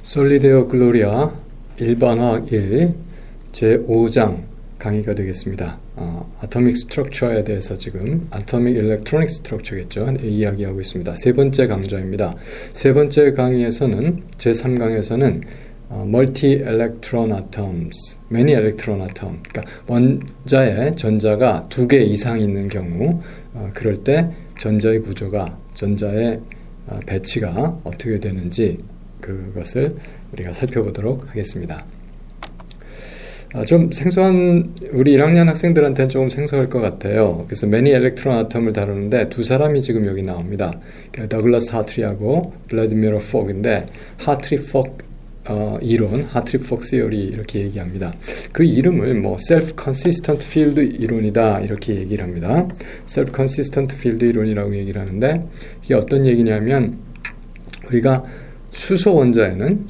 솔리데오 글로리아 일반화학 1 제5장 강의가 되겠습니다. 아토믹 스트럭처에 대해서 지금 아토믹 일렉트로닉 스트럭처겠죠. 이야기하고 있습니다. 세 번째 강좌입니다. 세 번째 강의에서는 제3강에서는 멀티 엘렉트론 아톰스, 매니 엘렉트론 아톰, 그러니까 원자에 전자가 2개 이상 있는 경우 그럴 때 전자의 구조가, 전자의 배치가 어떻게 되는지 그것을 우리가 살펴보도록 하겠습니다. 좀 생소한, 우리 1학년 학생들한테는 조금 생소할 것 같아요. 그래서 매니 엘렉트론 아톰을 다루는데 두 사람이 지금 여기 나옵니다. 더글라스 하트리하고 블라디미르 폭인데, 하트리 폭 이론, 하트리 폭 시어리 이렇게 얘기합니다. 그 이름을 뭐 셀프 컨시스턴트 필드 이론이다 이렇게 얘기를 합니다. 셀프 컨시스턴트 필드 이론이라고 얘기를 하는데, 이게 어떤 얘기냐면, 우리가 수소 원자에는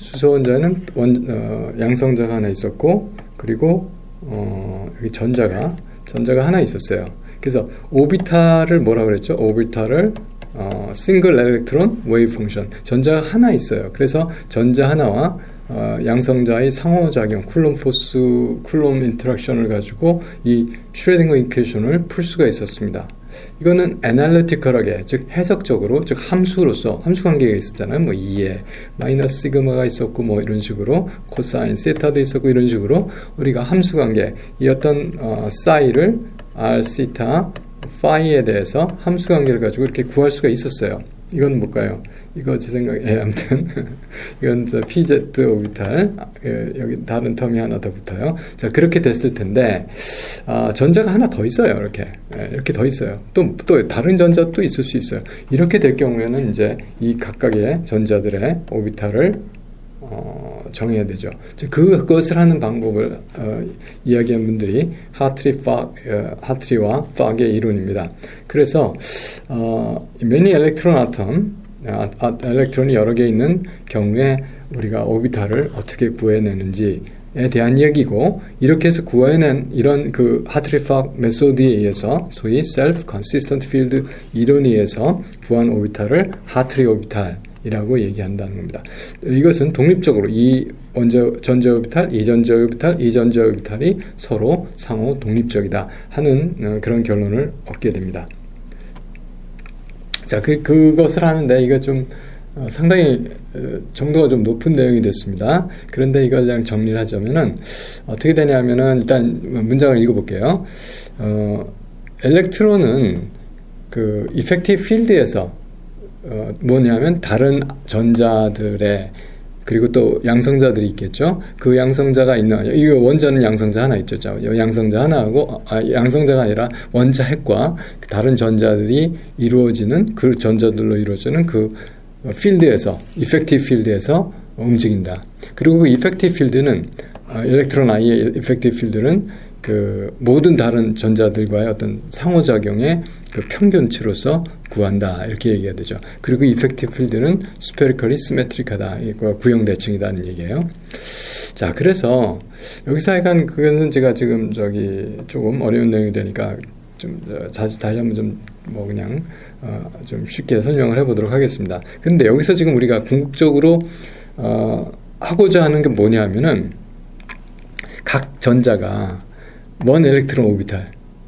양성자가 하나 있었고, 그리고 여기 전자가 하나 있었어요. 그래서 오비탈을 뭐라 그랬죠? 오비탈을 싱글 엘렉트론 웨이브 펑션, 전자가 하나 있어요. 그래서 전자 하나와 양성자의 상호작용, 쿨롬 포스, 쿨롬 인터랙션을 가지고 이 슈레딩거 이퀘이션을 풀 수가 있었습니다. 이거는 애널리티컬하게, 즉 해석적으로, 즉 함수로서, 함수 관계가 있었잖아요. 뭐 2에 마이너스 시그마가 있었고, 뭐 이런 식으로 코사인 세타도 있었고, 이런 식으로 우리가 함수 관계, 이 어떤 사이를 r 시타 파이에 대해서 함수 관계를 가지고 이렇게 구할 수가 있었어요. 이건 뭘까요? 이거 제 생각에 아무튼 이건 PZ 오비탈, 여기 다른 텀이 하나 더 붙어요. 자, 그렇게 됐을 텐데 전자가 하나 더 있어요. 이렇게 더 있어요. 또 다른 전자 또 있을 수 있어요. 이렇게 될 경우에는 이제 이 각각의 전자들의 오비탈을 정해야 되죠. 그것을 하는 방법을 이야기한 분들이 하트리와 팍의 이론입니다. 그래서 매니 엘렉트론 아톰, 엘렉트론이 여러 개 있는 경우에 우리가 오비탈을 어떻게 구해내는지에 대한 얘기고, 이렇게 해서 구해낸 이런 그 하트리 팍 메소드에 의해서, 소위 셀프 컨시스턴트 필드 이론에 의해서 구한 오비탈을 하트리 오비탈 이라고 얘기한다는 겁니다. 이것은 독립적으로 이 전자 오비탈, 이 전자 오비탈, 이 전자 오비탈이 서로 상호 독립적이다 하는 그런 결론을 얻게 됩니다. 자, 그것을 하는데 이거 좀 상당히 정도가 좀 높은 내용이 됐습니다. 그런데 이걸 그냥 정리를 하자면은 어떻게 되냐면은, 일단 문장을 읽어볼게요. 엘렉트론은 그 이펙티브 필드에서 뭐냐면 다른 전자들의, 그리고 또 양성자들이 있겠죠. 그 양성자가 있는, 이 원자는 양성자 하나 있죠. 양성자 하나하고, 양성자가 아니라 원자 핵과 다른 전자들이 이루어지는, 그 전자들로 이루어지는 그 필드에서, 이펙티브 필드에서 움직인다. 그리고 그 이펙티브 필드는, 일렉트론 I의 이펙티브 필드는 그 모든 다른 전자들과의 어떤 상호작용의 그 평균치로서 구한다, 이렇게 얘기해야 되죠. 그리고 이펙티브 필드는 스페리컬리 시메트릭하다, 구형대칭이다는 얘기예요. 자, 그래서 여기서 약간 그거는 제가 지금 조금 어려운 내용이 되니까 좀 다시 한번 좀 그냥 좀 쉽게 설명을 해보도록 하겠습니다. 근데 여기서 지금 우리가 궁극적으로 하고자 하는 게 뭐냐면은, 각 전자가 원 엘렉트론 오비탈에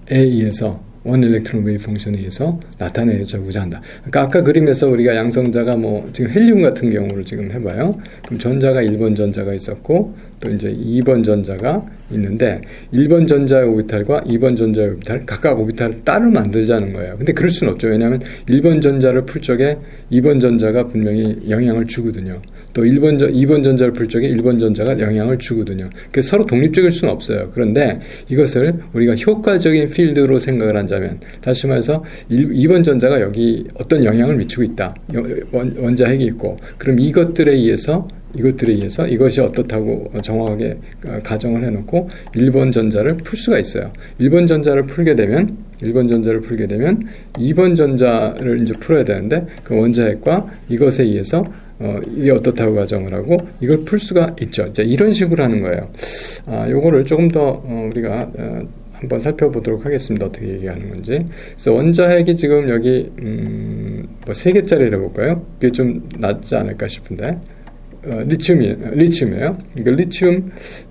의해서, 원 엘렉트론 웨이브 펑션에 의해서 나타내고자 한다. 그러니까 아까 그림에서 우리가 양성자가 지금 헬륨 같은 경우를 지금 해봐요. 그럼 전자가 1번 전자가 있었고, 또 이제 2번 전자가 있는데, 1번 전자의 오비탈과 2번 전자의 오비탈, 각각 오비탈을 따로 만들자는 거예요. 근데 그럴 수는 없죠. 왜냐하면 1번 전자를 풀 적에 2번 전자가 분명히 영향을 주거든요. 또 2번 전자를 풀 적에 1번 전자가 영향을 주거든요. 그래서 서로 독립적일 수는 없어요. 그런데 이것을 우리가 효과적인 필드로 생각을 한다면, 다시 말해서 2번 전자가 여기 어떤 영향을 미치고 있다. 원자 핵이 있고, 그럼 이것들에 의해서 이것이 어떻다고 정확하게 가정을 해놓고 1번 전자를 풀 수가 있어요. 1번 전자를 풀게 되면 2번 전자를 이제 풀어야 되는데, 그 원자핵과 이것에 의해서 이게 어떻다고 가정을 하고 이걸 풀 수가 있죠. 이제 이런 식으로 하는 거예요. 요거를 조금 더 우리가 한번 살펴보도록 하겠습니다. 어떻게 얘기하는 건지. 그래서 원자핵이 지금 여기 3개짜리를 해볼까요? 그게 좀 낫지 않을까 싶은데, 리튬이에요. 그러니까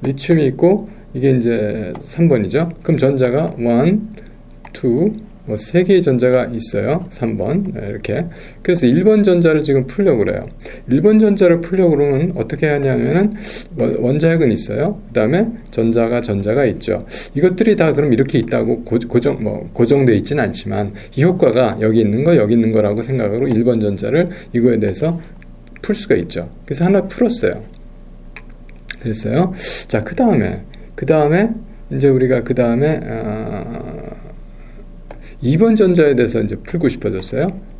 리튬이 있고 이게 이제 3번이죠. 그럼 전자가 1, 2, 뭐 3개의 전자가 있어요. 3번 이렇게. 그래서 1번 전자를 지금 풀려고 그래요. 1번 전자를 풀려고 그러면 어떻게 하냐면은 원자핵은 있어요. 그 다음에 전자가 있죠. 이것들이 다 그럼 이렇게 있다고 고정되어 있지는 않지만 이 효과가 여기 있는 거라고 생각으로 1번 전자를 이거에 대해서 풀 수가 있죠. 그래서 하나 풀었어요. 그랬어요. 자, 그 다음에 이제 우리가 2번 전자에 대해서 이제 풀고 싶어졌어요.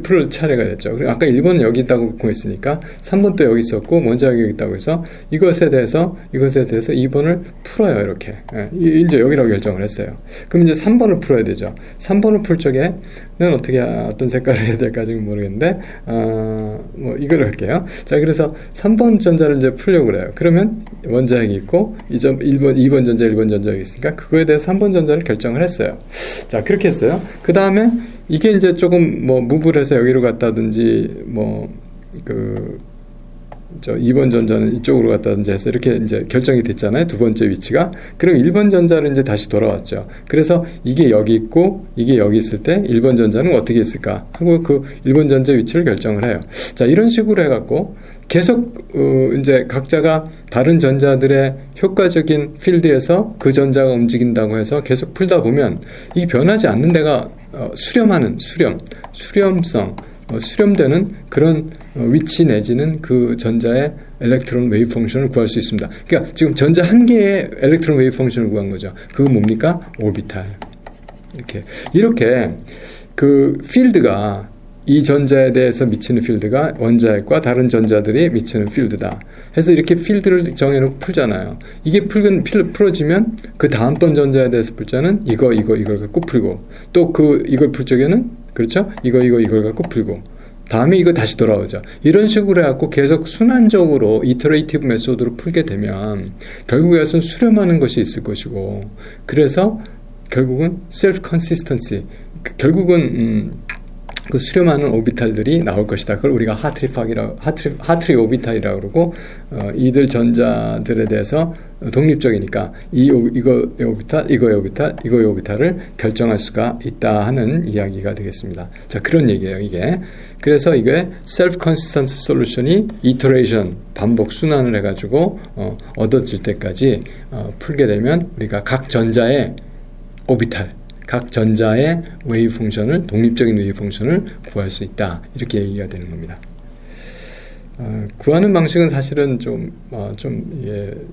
풀 차례가 됐죠. 그리고 아까 1번은 여기 있다고 했으니까 3번도 여기 있었고 원자핵이 여기 있다고 해서 이것에 대해서 2번을 풀어요. 이렇게. 이제 여기라고 결정을 했어요. 그럼 이제 3번을 풀어야 되죠. 3번을 풀 적에는 어떤 색깔을 해야 될까 지금 모르겠는데 뭐 이걸 할게요. 자, 그래서 3번 전자를 이제 풀려고 그래요. 그러면 원자핵이 있고 2번 전자, 1번 전자가 있으니까 그거에 대해서 3번 전자를 결정을 했어요. 자, 그렇게 했어요. 그 다음에 이게 이제 조금 무브를 해서 여기로 갔다든지 2번 전자는 이쪽으로 갔다든지 해서 이렇게 이제 결정이 됐잖아요. 두 번째 위치가. 그럼 1번 전자를 이제 다시 돌아왔죠. 그래서 이게 여기 있고 이게 여기 있을 때 1번 전자는 어떻게 있을까 하고 그 1번 전자 위치를 결정을 해요. 자, 이런 식으로 해갖고 계속 이제 각자가 다른 전자들의 효과적인 필드에서 그 전자가 움직인다고 해서 계속 풀다 보면 이게 변하지 않는 데가 수렴되는 그런 위치 내지는 그 전자의 엘렉트론 웨이브 펑션을 구할 수 있습니다. 그러니까 지금 전자 한 개의 엘렉트론 웨이브 펑션을 구한 거죠. 그거 뭡니까? 오비탈. 이렇게 그 필드가 이 전자에 대해서 미치는 필드가 원자핵과 다른 전자들이 미치는 필드다. 해서 이렇게 필드를 정해놓고 풀잖아요. 이게 풀어지면 그 다음번 전자에 대해서 풀 때는 이걸 갖고 풀고 또 이걸 풀 적에는 그렇죠? 이걸 갖고 풀고 다음에 이거 다시 돌아오죠. 이런 식으로 해갖고 계속 순환적으로 이터레이티브 메소드로 풀게 되면 결국에는 수렴하는 것이 있을 것이고 그래서 결국은 셀프 컨시스턴시 결국은 그 수렴하는 오비탈들이 나올 것이다. 그걸 우리가 하트리 오비탈이라고 그러고 이들 전자들에 대해서 독립적이니까 이거의 오비탈을 결정할 수가 있다 하는 이야기가 되겠습니다. 자, 그런 얘기예요, 이게. 그래서 이게 셀프 컨시스턴트 솔루션이 이터레이션 반복 순환을 해가지고 얻어질 때까지 풀게 되면 우리가 각 전자의 오비탈 각 전자의 웨이브 펑션을 독립적인 웨이브 펑션을 구할 수 있다. 이렇게 얘기가 되는 겁니다. 구하는 방식은 사실은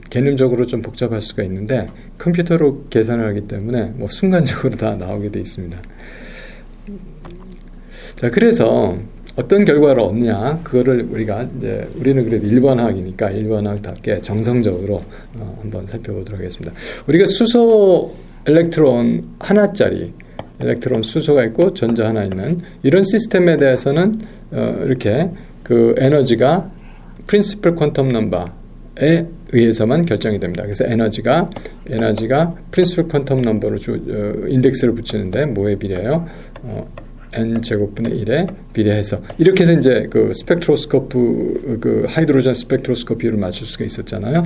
개념적으로 좀 복잡할 수가 있는데 컴퓨터로 계산을 하기 때문에 순간적으로 다 나오게 돼 있습니다. 자, 그래서 어떤 결과를 얻느냐, 그거를 우리는 그래도 1번학이니까 1번학답게 정성적으로 한번 살펴보도록 하겠습니다. 우리가 수소 엘렉트론 하나짜리 엘렉트론 수소가 있고 전자 하나 있는 이런 시스템에 대해서는 이렇게 그 에너지가 프린시플 퀀텀 넘버에 의해서만 결정이 됩니다. 그래서 에너지가 프린시플 퀀텀 넘버로 인덱스를 붙이는데 뭐에 비례해요? n제곱분의 1에 비례해서 이렇게 해서 이제 그 스펙트로스코프 그 하이드로젠 스펙트로스코피를 맞출 수가 있었잖아요.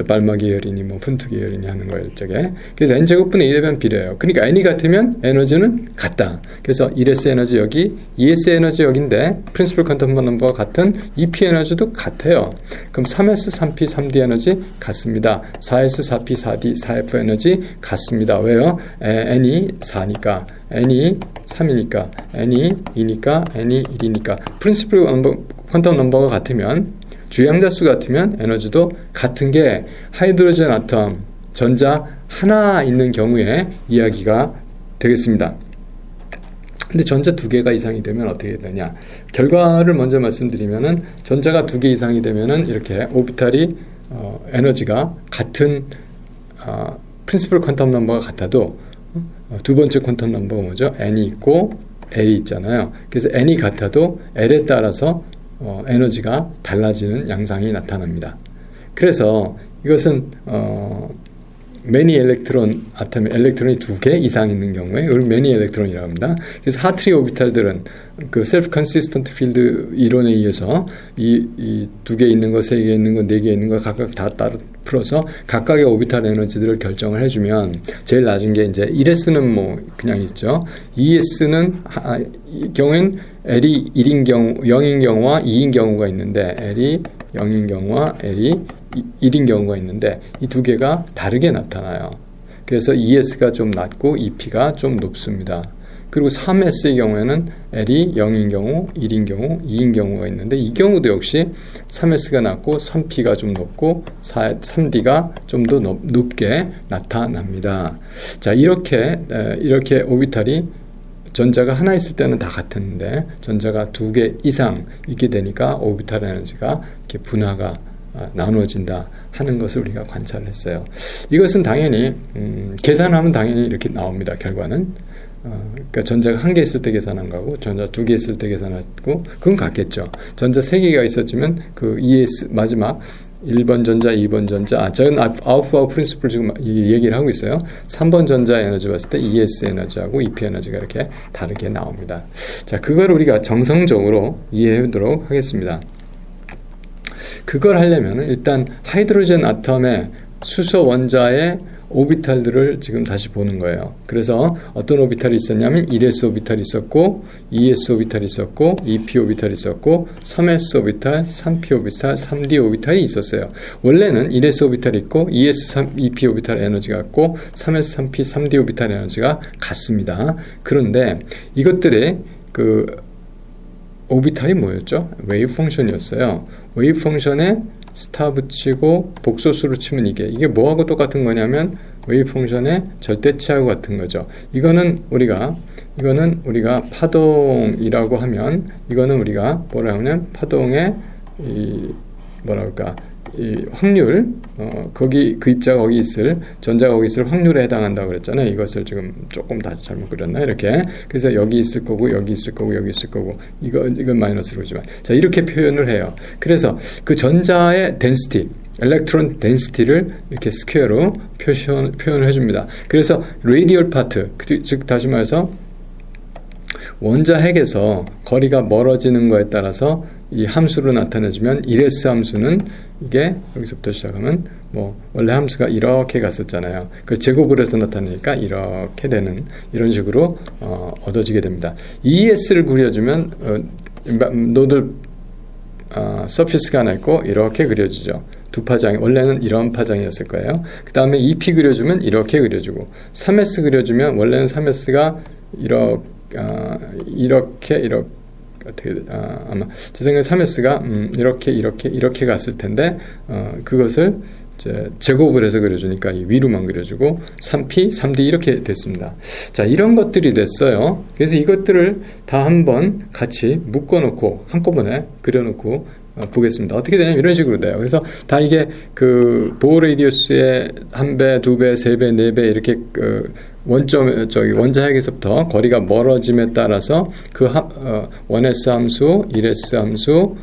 발마 계열이니 푼트 계열이니 하는 거예요, 저게. 그래서 n제곱분의 1에 비례해요. 그러니까 n이 같으면 에너지는 같다. 그래서 1s 에너지 여기, 2s 에너지 여기인데 프린시플 퀀텀 넘버가 같은 2p 에너지도 같아요. 그럼 3s, 3p, 3d 에너지 같습니다. 4s, 4p, 4d, 4f 에너지 같습니다. 왜요? n이 4니까, n이 3이니까, n이 2니까, n이 1이니까. 프린시플 퀀텀 넘버가 같으면, 주양자 수 같으면 에너지도 같은 게 하이드로젠 아톰, 전자 하나 있는 경우에 이야기가 되겠습니다. 근데 전자 2개가 이상이 되면 어떻게 되냐? 결과를 먼저 말씀드리면은 전자가 2개 이상이 되면은 이렇게 오비탈이 에너지가 같은 프린시플 퀀텀 넘버가 같아도 두 번째 퀀텀 넘버가 뭐죠? n이 있고 l이 있잖아요. 그래서 n이 같아도 l에 따라서 에너지가 달라지는 양상이 나타납니다. 그래서 이것은 many electron 아톰에 엘렉트론이 2개 이상 있는 경우에 이걸 many electron이라고 합니다. 그래서 하트리 오비탈들은 그 self consistent field 이론에 의해서 이 2개 있는 거, 3개 있는 거, 4개 있는 거 각각 다 따로 풀어서 각각의 오비탈 에너지들을 결정을 해주면 제일 낮은 게 이제 1s는 뭐 그냥 있죠. 2s는 이 경우엔 L이 1인 경우, 0인 경우와 2인 경우가 있는데 L이 0인 경우와 L이 1인 경우가 있는데 이 2개가 다르게 나타나요. 그래서 2s가 좀 낮고 2p가 좀 높습니다. 그리고 3s의 경우에는 L이 0인 경우, 1인 경우, 2인 경우가 있는데 이 경우도 역시 3s가 낮고 3p가 좀 높고 3d가 좀 더 높게 나타납니다. 자, 이렇게 오비탈이 전자가 하나 있을 때는 다 같았는데 전자가 2개 이상 있게 되니까 오비탈 에너지가 이렇게 분화가 나누어진다 하는 것을 우리가 관찰했어요. 이것은 당연히 계산하면 당연히 이렇게 나옵니다. 결과는 그러니까 전자가 1개 있을 때 계산한 거고 전자 2개 있을 때 계산하고 그건 같겠죠. 전자 3개가 있었지만 그 ES 마지막 1번 전자, 2번 전자, 저는 아우프바우 프린시플 지금 얘기를 하고 있어요. 3번 전자 에너지 봤을 때 ES 에너지하고 EP 에너지가 이렇게 다르게 나옵니다. 자, 그걸 우리가 정성적으로 이해하도록 하겠습니다. 그걸 하려면 일단 하이드로젠 아톰의 수소 원자의 오비탈들을 지금 다시 보는 거예요. 그래서 어떤 오비탈이 있었냐면 1s 오비탈이 있었고 2s 오비탈이 있었고 2p 오비탈이 있었고 3s 오비탈, 3p 오비탈, 3d 오비탈이 있었어요. 원래는 1s 오비탈이 있고 2s, 2p 오비탈 에너지가 같고 3s, 3p, 3d 오비탈 에너지가 같습니다. 그런데 이것들의 그 오비탈이 뭐였죠? 웨이브 펑션이었어요. 웨이브 펑션에 스타 붙이고 복소수로 치면 이게 뭐하고 똑같은 거냐면 웨이브 펑션의 절대치하고 같은 거죠. 이거는 우리가 파동이라고 하면 이거는 우리가 뭐라 하면 파동의 이 확률, 거기 그 입자가 거기 있을 전자가 거기 있을 확률에 해당한다고 그랬잖아요. 이것을 지금 조금 다 잘못 그렸나 이렇게. 그래서 여기 있을 거고 여기 있을 거고 여기 있을 거고 이건 마이너스로 그러지만 자, 이렇게 표현을 해요. 그래서 그 전자의 density, 엘렉트론 덴시티를 이렇게 스퀘어로 표현을 해줍니다. 그래서 radial part, 즉 다시 말해서 원자 핵에서 거리가 멀어지는 거에 따라서 이 함수로 나타내주면 1s 함수는 이게 여기서부터 시작하면 뭐 원래 함수가 이렇게 갔었잖아요. 그걸 제곱을 해서 나타내니까 이렇게 되는 이런 식으로 얻어지게 됩니다. 2s를 그려주면 노들 서피스가 하나 있고 이렇게 그려지죠. 두 파장이 원래는 이런 파장이었을 거예요. 그 다음에 2p 그려주면 이렇게 그려주고 3s 그려주면 원래는 3s가 이렇게 어떻게 아마 제 생각에 3s가 이렇게 갔을 텐데 그것을 이제 제곱을 해서 그려주니까 이 위로만 그려주고 3p, 3d 이렇게 됐습니다. 자, 이런 것들이 됐어요. 그래서 이것들을 다 한번 같이 묶어놓고 한꺼번에 그려놓고 보겠습니다. 어떻게 되냐면 이런 식으로 돼요. 그래서 다 이게 그 보어 레디우스의 1배, 2배, 3배, 4배 이렇게 원자핵에서부터 거리가 멀어짐에 따라서 그 1s 함수, 1s 함수,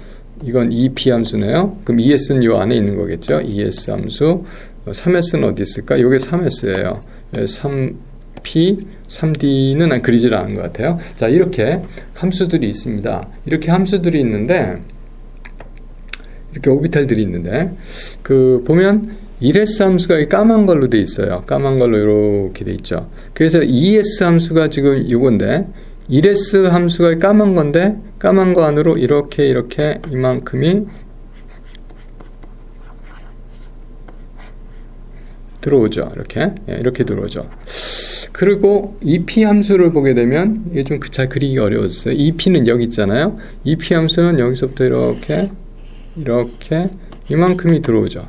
이건 2p 함수네요. 그럼 2s는 이 안에 있는 거겠죠. 2s 함수, 3s는 어디 있을까? 이게 3s예요. 3p, 3d는 그리질 않은 것 같아요. 자, 이렇게 함수들이 있습니다. 이렇게 함수들이 있는데 이렇게 오비탈들이 있는데 그 보면 1s 함수가 까만 걸로 돼 있어요. 까만 걸로 이렇게 돼 있죠. 그래서 2s 함수가 지금 이건데 1s 함수가 까만 건데 까만 거 안으로 이렇게 이만큼이 들어오죠. 이렇게 들어오죠. 그리고 EP 함수를 보게 되면 이게 좀 잘 그리기 어려웠어요. EP는 여기 있잖아요. EP 함수는 여기서부터 이렇게 이만큼이 들어오죠.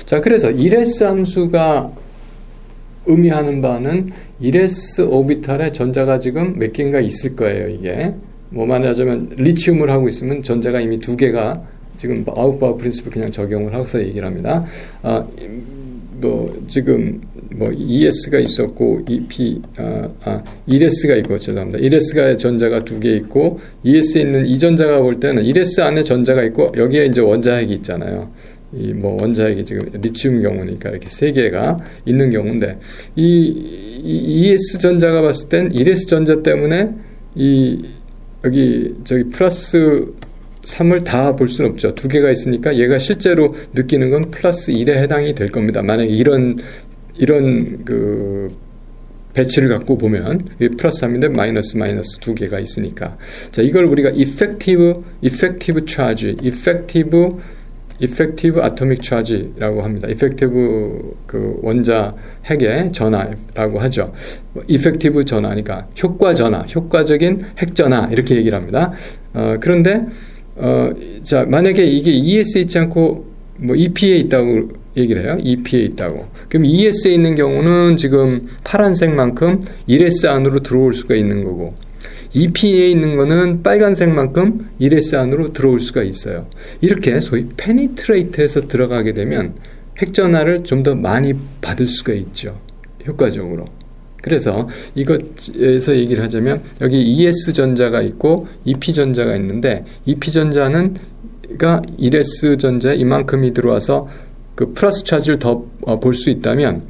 자, 그래서 1s 함수가 의미하는 바는 1s 오비탈에 전자가 지금 몇 개인가 있을 거예요. 이게 뭐 말하자면 리튬을 하고 있으면 전자가 이미 2개가 지금 아웃바우 프린시플 그냥 적용을 하고서 얘기를 합니다. 지금 2s가 있었고 1s가 있고 죄송합니다. 1s가 전자가 2개 있고 2s에 있는 이 전자가 볼 때는 1s 안에 전자가 있고 여기에 이제 원자핵이 있잖아요. 이 뭐 원자핵이 지금 리튬 경우니까 이렇게 세 개가 있는 경우인데 이 ES 전자가 봤을 땐 1S 전자 때문에 여기 저기 플러스 3을 다 볼 수는 없죠. 두 개가 있으니까 얘가 실제로 느끼는 건 플러스 1에 해당이 될 겁니다. 만약에 이런 그 배치를 갖고 보면 플러스 3인데 마이너스 두 개가 있으니까. 자, 이걸 우리가 effective charge, effective atomic charge라고 합니다. effective 그 원자 핵의 전하라고 하죠. effective 전하니까 효과 전하, 효과적인 핵 전하 이렇게 얘기를 합니다. 그런데 자, 만약에 이게 ES에 있지 않고 뭐 EP에 있다고 얘기를 해요. EP에 있다고. 그럼 ES에 있는 경우는 지금 파란색만큼 1S 안으로 들어올 수가 있는 거고, EP에 있는 거는 빨간색만큼 1S 안으로 들어올 수가 있어요. 이렇게 소위 페니트레이트해서 들어가게 되면 핵전하를 좀 더 많이 받을 수가 있죠. 효과적으로. 그래서 이것에서 얘기를 하자면 여기 ES 전자가 있고 EP 전자가 있는데 EP 전자는 1S 전자에 이만큼이 들어와서 그 플러스 차지를 더 볼 수 있다면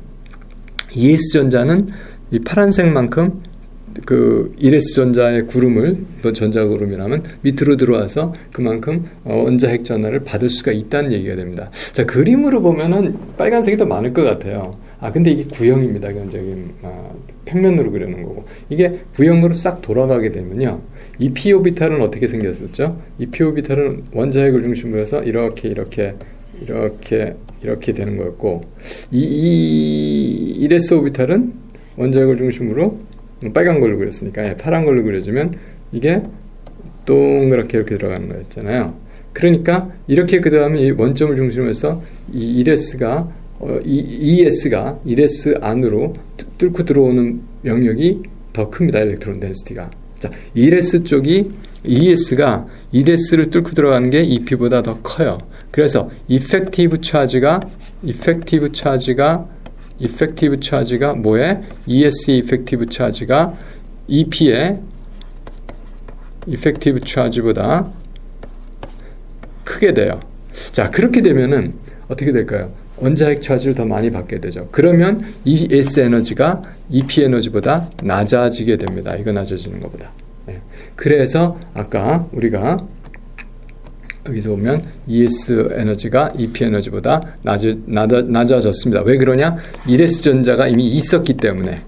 ES 전자는 이 파란색만큼 그 1S 전자의 구름을 또 전자 구름이라면 밑으로 들어와서 그만큼 원자 핵 전하를 받을 수가 있다는 얘기가 됩니다. 자, 그림으로 보면은 빨간색이 더 많을 것 같아요. 근데 이게 구형입니다. 이건 저기 평면으로 그리는 거고, 이게 구형으로 싹 돌아가게 되면요, 이 p 오비탈은 어떻게 생겼었죠? 이 p 오비탈은 원자 핵을 중심으로 해서 이렇게 되는 거였고, 이 1s 오비탈은 원자 핵을 중심으로 빨간 걸로 그렸으니까 파란 걸로 그려주면 이게 동그랗게 이렇게 들어가는 거였잖아요. 그러니까 이렇게 그 다음에 이 원점을 중심으로 해서 이 1S가 ES가 1S 안으로 뚫고 들어오는 영역이 더 큽니다. 일렉트론 덴시티가. 자, 1S 쪽이 ES가 1S를 뚫고 들어가는 게 EP보다 더 커요. 그래서 effective charge가 뭐에? ES의 effective charge가 EP의 effective charge보다 크게 돼요. 자, 그렇게 되면은 어떻게 될까요? 원자핵 차지를 더 많이 받게 되죠. 그러면 ES 에너지가 EP 에너지보다 낮아지게 됩니다. 이거 낮아지는 것보다. 네. 그래서 아까 우리가 여기서 보면 ES 에너지가 EP 에너지보다 낮아졌습니다. 왜 그러냐? 1S 전자가 이미 있었기 때문에.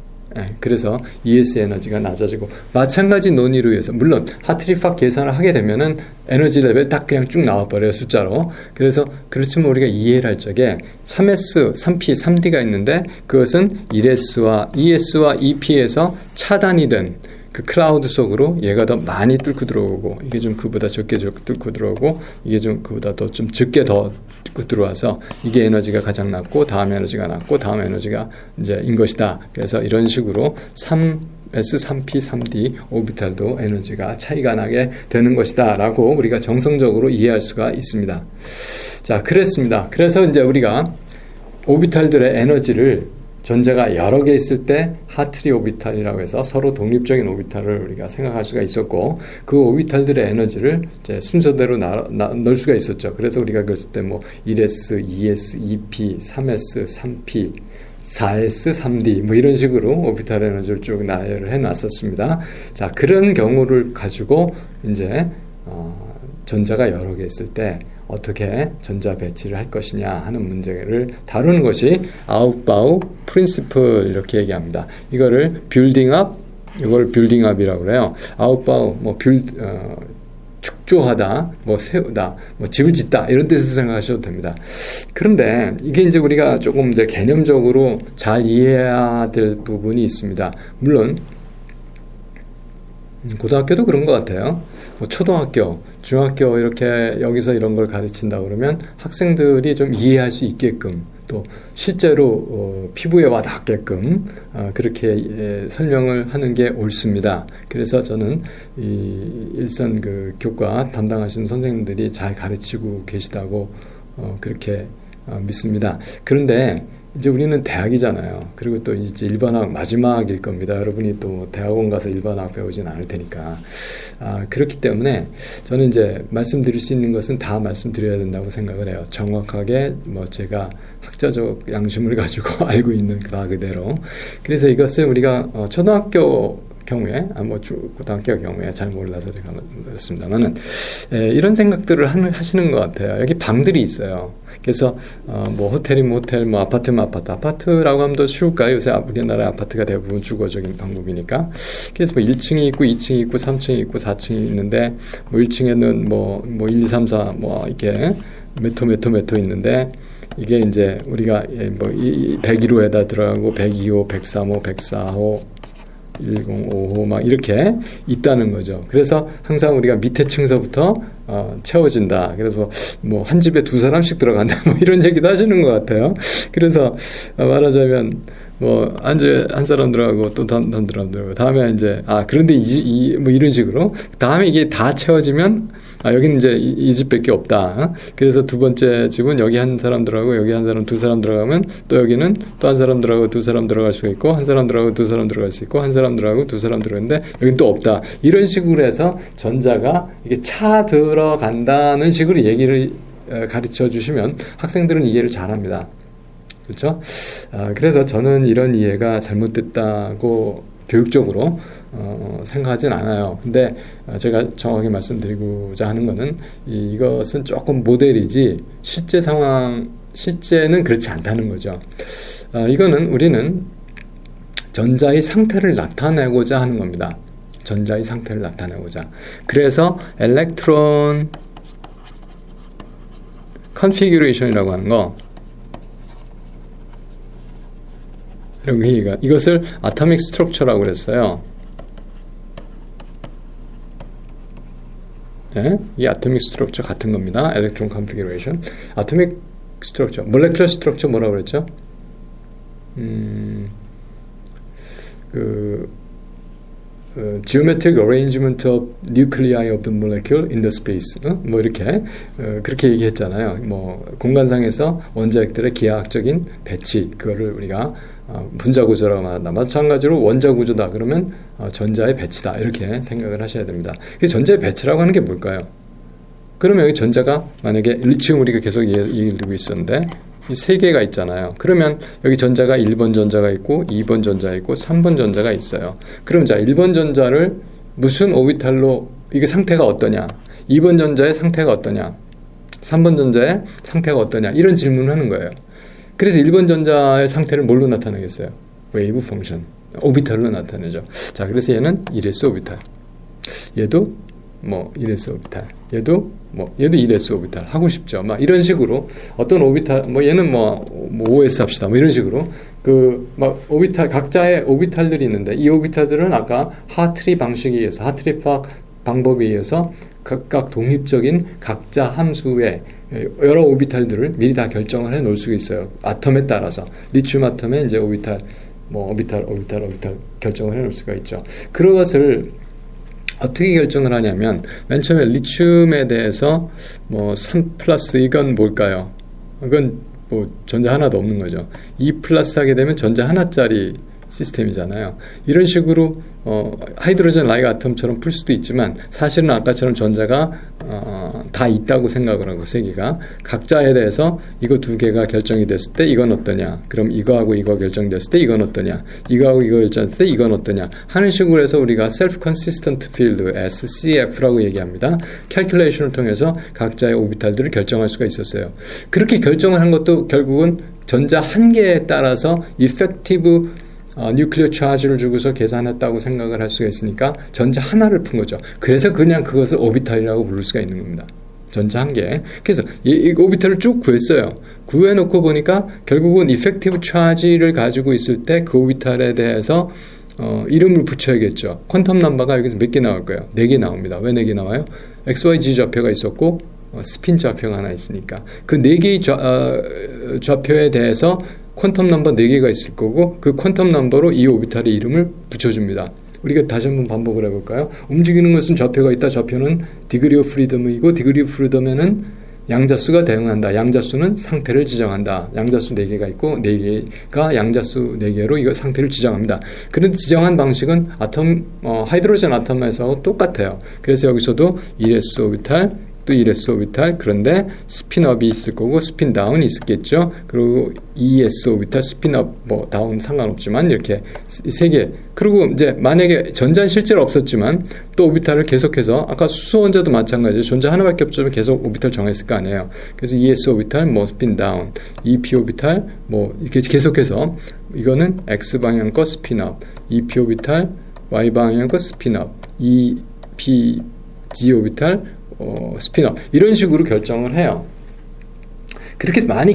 그래서 ES 에너지가 낮아지고, 마찬가지 논의로 해서 물론 하트리팍 계산을 하게 되면은 에너지 레벨 딱 그냥 쭉 나와버려요, 숫자로. 그래서 그렇지만 우리가 이해를 할 적에 3S, 3P, 3D가 있는데 그것은 1S와 ES와 EP에서 차단이 된 그 클라우드 속으로 얘가 더 많이 뚫고 들어오고, 이게 좀 그보다 적게 뚫고 들어오고, 이게 좀 그보다 더 좀 적게 더 뚫고 들어와서 이게 에너지가 가장 낮고 다음 에너지가 낮고 다음 에너지가 이제 인 것이다. 그래서 이런 식으로 3S, 3P, 3D 오비탈도 에너지가 차이가 나게 되는 것이다 라고 우리가 정성적으로 이해할 수가 있습니다. 자, 그랬습니다. 그래서 이제 우리가 오비탈들의 에너지를 전자가 여러 개 있을 때 하트리 오비탈이라고 해서 서로 독립적인 오비탈을 우리가 생각할 수가 있었고, 그 오비탈들의 에너지를 이제 순서대로 넣을 수가 있었죠. 그래서 우리가 그랬을 때 뭐 1S, 2S, 2P, 3S, 3P, 4S, 3D 뭐 이런 식으로 오비탈 에너지를 쭉 나열을 해놨었습니다. 자, 그런 경우를 가지고 이제 전자가 여러 개 있을 때 어떻게 전자 배치를 할 것이냐 하는 문제를 다루는 것이 아웃바우 프린시플 이렇게 얘기합니다. 이거를 이걸 빌딩업이라고 그래요. 아웃바우 뭐 축조하다, 뭐 세우다, 뭐 집을 짓다 이런 뜻으로 생각하셔도 됩니다. 그런데 이게 이제 우리가 조금 이제 개념적으로 잘 이해해야 될 부분이 있습니다. 물론 고등학교도 그런 것 같아요. 뭐 초등학교, 중학교 이렇게 여기서 이런 걸 가르친다 그러면 학생들이 좀 이해할 수 있게끔, 또 실제로 피부에 와 닿게끔 그렇게 설명을 하는 게 옳습니다. 그래서 저는 이 일선 그 교과 담당하시는 선생님들이 잘 가르치고 계시다고 그렇게 믿습니다. 그런데 이제 우리는 대학이잖아요. 그리고 또 이제 일반학 마지막일 겁니다. 여러분이 또 대학원 가서 일반학 배우진 않을 테니까. 그렇기 때문에 저는 이제 말씀드릴 수 있는 것은 다 말씀드려야 된다고 생각을 해요. 정확하게 뭐 제가 학자적 양심을 가지고 알고 있는 그 그대로. 그래서 이것을 우리가 초등학교 경우에, 고등학교 경우에 잘 몰라서 제가 그렇습니다만은, 이런 생각들을 하시는 것 같아요. 여기 방들이 있어요. 그래서, 뭐, 호텔이면 호텔, 뭐, 아파트면 아파트. 아파트라고 하면 더 쉬울까요? 요새 우리나라 아파트가 대부분 주거적인 방법이니까. 그래서 뭐, 1층이 있고, 2층이 있고, 3층이 있고, 4층이 있는데, 뭐, 1층에는 뭐, 1, 2, 3, 4, 뭐, 이렇게, 몇 호 있는데, 이게 이제 우리가 뭐, 101호에다 들어가고, 102호, 103호, 104호, 105호 막 이렇게 있다는 거죠. 그래서 항상 우리가 밑에 층서부터 채워진다. 그래서 뭐 한 집에 두 사람씩 들어간다. 뭐 이런 얘기도 하시는 것 같아요. 그래서 말하자면 뭐 한 사람 들어가고 또 다른 사람 들어가고 다음에 이제 그런데 뭐 이런 식으로 다음에 이게 다 채워지면 여기는 이제 이 집밖에 없다. 그래서 두 번째 집은 여기 한 사람 들어가고 여기 한 사람 두 사람 들어가면 또 여기는 또 한 사람 들어가고 두 사람 들어갈 수가 있고 한 사람 들어가고 두 사람 들어갈 수 있고 한 사람 들어가고 두 사람 들어가는데 여기는 또 없다. 이런 식으로 해서 전자가 이게 차 들어간다는 식으로 얘기를 가르쳐 주시면 학생들은 이해를 잘합니다. 그렇죠? 그래서 저는 이런 이해가 잘못됐다고 교육적으로 생각하진 않아요. 근데 제가 정확히 말씀드리고자 하는 거는 이것은 조금 모델이지 실제는 그렇지 않다는 거죠. 이거는 우리는 전자의 상태를 나타내고자 하는 겁니다. 전자의 상태를 나타내고자. 그래서 엘렉트론 컨피규레이션이라고 하는 거, 이것을 아토믹 스트럭처라고 그랬어요. 네? 이 아토믹 스트럭처 같은 겁니다. 엘렉트론 컨피규레이션. 아토믹 스트럭처, 몰레큘러 스트럭처 뭐라고 그랬죠? geometric arrangement of nuclei of the molecule in the space. 뭐 이렇게 그렇게 얘기했잖아요. 뭐 공간상에서 원자핵들의 기하학적인 배치, 그거를 우리가 분자 구조라고 말한다. 마찬가지로 원자 구조다 그러면 전자의 배치다 이렇게 생각을 하셔야 됩니다. 전자의 배치라고 하는 게 뭘까요? 그러면 여기 전자가 만약에 지금 우리가 계속 얘기를 들고 있었는데 이 세 개가 있잖아요. 그러면 여기 전자가 1번 전자가 있고 2번 전자가 있고 3번 전자가 있어요. 그럼 자 1번 전자를 무슨 오비탈로 이게 상태가 어떠냐? 2번 전자의 상태가 어떠냐? 3번 전자의 상태가 어떠냐? 이런 질문을 하는 거예요. 그래서 1번 전자의 상태를 뭘로 나타내겠어요? 웨이브 펑션, 오비탈로 나타내죠. 자, 그래서 얘는 1s 오비탈. 얘도 뭐 1s 오비탈. 얘도 1s 오비탈 하고 싶죠. 막 이런 식으로 어떤 오비탈, 뭐 얘는 뭐 5s 합시다. 뭐 이런 식으로 막 오비탈 각자의 오비탈들이 있는데 이 오비탈들은 아까 하트리 방식에 의해서 하트리 방법에 의해서 각각 독립적인 각자 함수의 여러 오비탈들을 미리 다 결정을 해 놓을 수가 있어요. 아톰에 따라서 리튬 아톰에 이제 오비탈 결정을 해 놓을 수가 있죠. 그것을 어떻게 결정을 하냐면 맨 처음에 리튬에 대해서 뭐 3+ 이건 뭘까요? 이건 뭐 전자 하나도 없는 거죠. 2+ 하게 되면 전자 하나짜리 시스템이잖아요. 이런 식으로 하이드로젠 라이트 아톰처럼 풀 수도 있지만 사실은 아까처럼 전자가 다 있다고 생각을 하고 세 개가 각자에 대해서 이거 두 개가 결정이 됐을 때 이건 어떠냐, 그럼 이거하고 이거 결정됐을 때 이건 어떠냐, 이거하고 이거 결정됐을 때 이건 어떠냐 하는 식으로 해서 우리가 Self Consistent Field SCF라고 얘기합니다. 캘큘레이션을 통해서 각자의 오비탈들을 결정할 수가 있었어요. 그렇게 결정을 한 것도 결국은 전자 한 개에 따라서 이펙티브 뉴클리어 차지를 주고서 계산했다고 생각을 할 수가 있으니까 전자 하나를 푼 거죠. 그래서 그냥 그것을 오비탈이라고 부를 수가 있는 겁니다. 전자 한 개. 그래서 이 오비탈을 쭉 구했어요. 구해놓고 보니까 결국은 이펙티브 차지를 가지고 있을 때 그 오비탈에 대해서 이름을 붙여야겠죠. 퀀텀 넘버가 여기서 몇 개 나올 거예요? 4개 나옵니다. 왜 4개 나와요? XYZ 좌표가 있었고 스핀 좌표가 하나 있으니까 그 4개의 좌표에 대해서 퀀텀 넘버 4개가 있을 거고 그 퀀텀 넘버로 이 오비탈의 이름을 붙여줍니다. 우리가 다시 한번 반복을 해볼까요? 움직이는 것은 좌표가 있다. 좌표는 디그리 오브 프리덤이고 디그리 오브 프리덤에는 양자수가 대응한다. 양자수는 상태를 지정한다. 양자수 4개가 있고 4개가 양자수 4개로 이거 상태를 지정합니다. 그런데 지정한 방식은 하이드로젠 아톰에서 똑같아요. 그래서 여기서도 1s 오비탈 또 1s 오비탈, 그런데 스핀업이 있을 거고 스핀다운이 있겠죠. 그리고 2s 오비탈, 스핀업, 다운 상관없지만 이렇게 3개. 그리고 이제 만약에 전자는 실제로 없었지만 또 오비탈을 계속해서 아까 수소 원자도 마찬가지죠. 전자 하나밖에 없지만 계속 오비탈 정했을 거 아니에요. 그래서 2s 오비탈, 스핀다운, 2p 오비탈, 이렇게 계속해서 이거는 x 방향 거 스핀업, 2p 오비탈, y 방향 거 스핀업, 2p g 오비탈 스핀업, 이런 식으로 결정을 해요. 그렇게 많이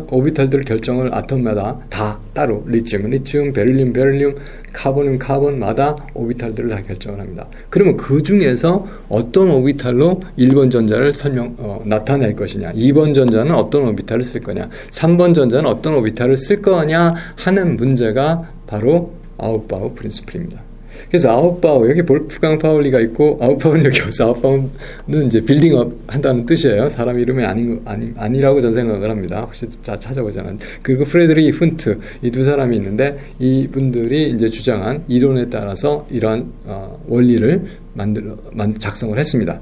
오비탈들을 결정을 아톰마다 다 따로 리튬, 베릴륨, 카본마다 오비탈들을 다 결정을 합니다. 그러면 그 중에서 어떤 오비탈로 1번 전자를 나타낼 것이냐, 2번 전자는 어떤 오비탈을 쓸 거냐, 3번 전자는 어떤 오비탈을 쓸 거냐 하는 문제가 바로 아웃바우 프린시플입니다. 그래서 아웃바우, 여기 볼프강 파울리가 있고, 아웃바우는 여기 없어. 아웃바우는 이제 빌딩업 한다는 뜻이에요. 사람 이름이 아니라고 전 생각을 합니다. 혹시 찾아보자면. 그리고 프레드리히 훈트, 이 두 사람이 있는데, 이분들이 이제 주장한 이론에 따라서 이러한 원리를 작성을 했습니다.